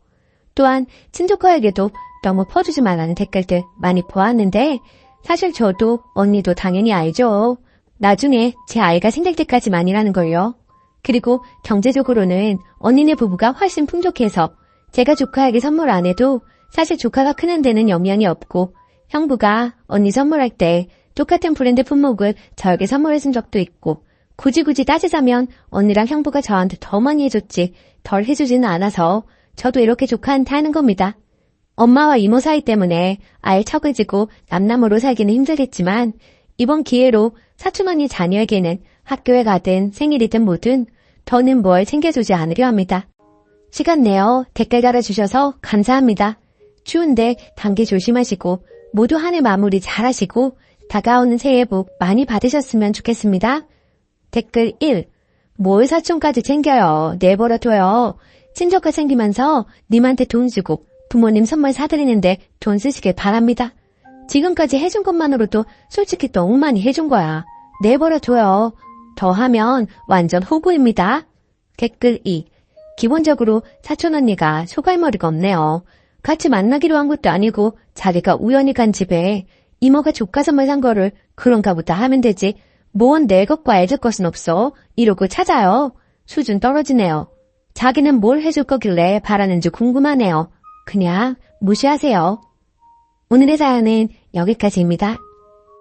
또한 친조카에게도 너무 퍼주지 말라는 댓글들 많이 보았는데 사실 저도 언니도 당연히 알죠. 나중에 제 아이가 생길 때까지만이라는 걸요. 그리고 경제적으로는 언니네 부부가 훨씬 풍족해서 제가 조카에게 선물 안 해도 사실 조카가 크는 데는 영향이 없고 형부가 언니 선물할 때 똑같은 브랜드 품목을 저에게 선물해준 적도 있고 굳이 따지자면 언니랑 형부가 저한테 더 많이 해줬지 덜 해주지는 않아서 저도 이렇게 조카한테 하는 겁니다. 엄마와 이모 사이 때문에 아예 척을 지고 남남으로 살기는 힘들겠지만 이번 기회로 사촌언니 자녀에게는 학교에 가든 생일이든 뭐든 더는 뭘 챙겨주지 않으려 합니다. 시간 내어 댓글 달아주셔서 감사합니다. 추운데 감기 조심하시고 모두 한 해 마무리 잘하시고 다가오는 새해 복 많이 받으셨으면 좋겠습니다. 댓글 1. 뭘 사촌까지 챙겨요. 내버려둬요. 친조카 생기면서 님한테 돈 주고 부모님 선물 사드리는데 돈 쓰시길 바랍니다. 지금까지 해준 것만으로도 솔직히 너무 많이 해준 거야. 내버려둬요. 더 하면 완전 호구입니다. 댓글 2. 기본적으로 사촌언니가 소갈머리가 없네요. 같이 만나기로 한 것도 아니고 자기가 우연히 간 집에 이모가 조카 선물 산 거를 그런가 보다 하면 되지. 뭔 내 것과 애들 것은 없어. 이러고 찾아요. 수준 떨어지네요. 자기는 뭘 해줄 거길래 바라는지 궁금하네요. 그냥 무시하세요. 오늘의 사연은 여기까지입니다.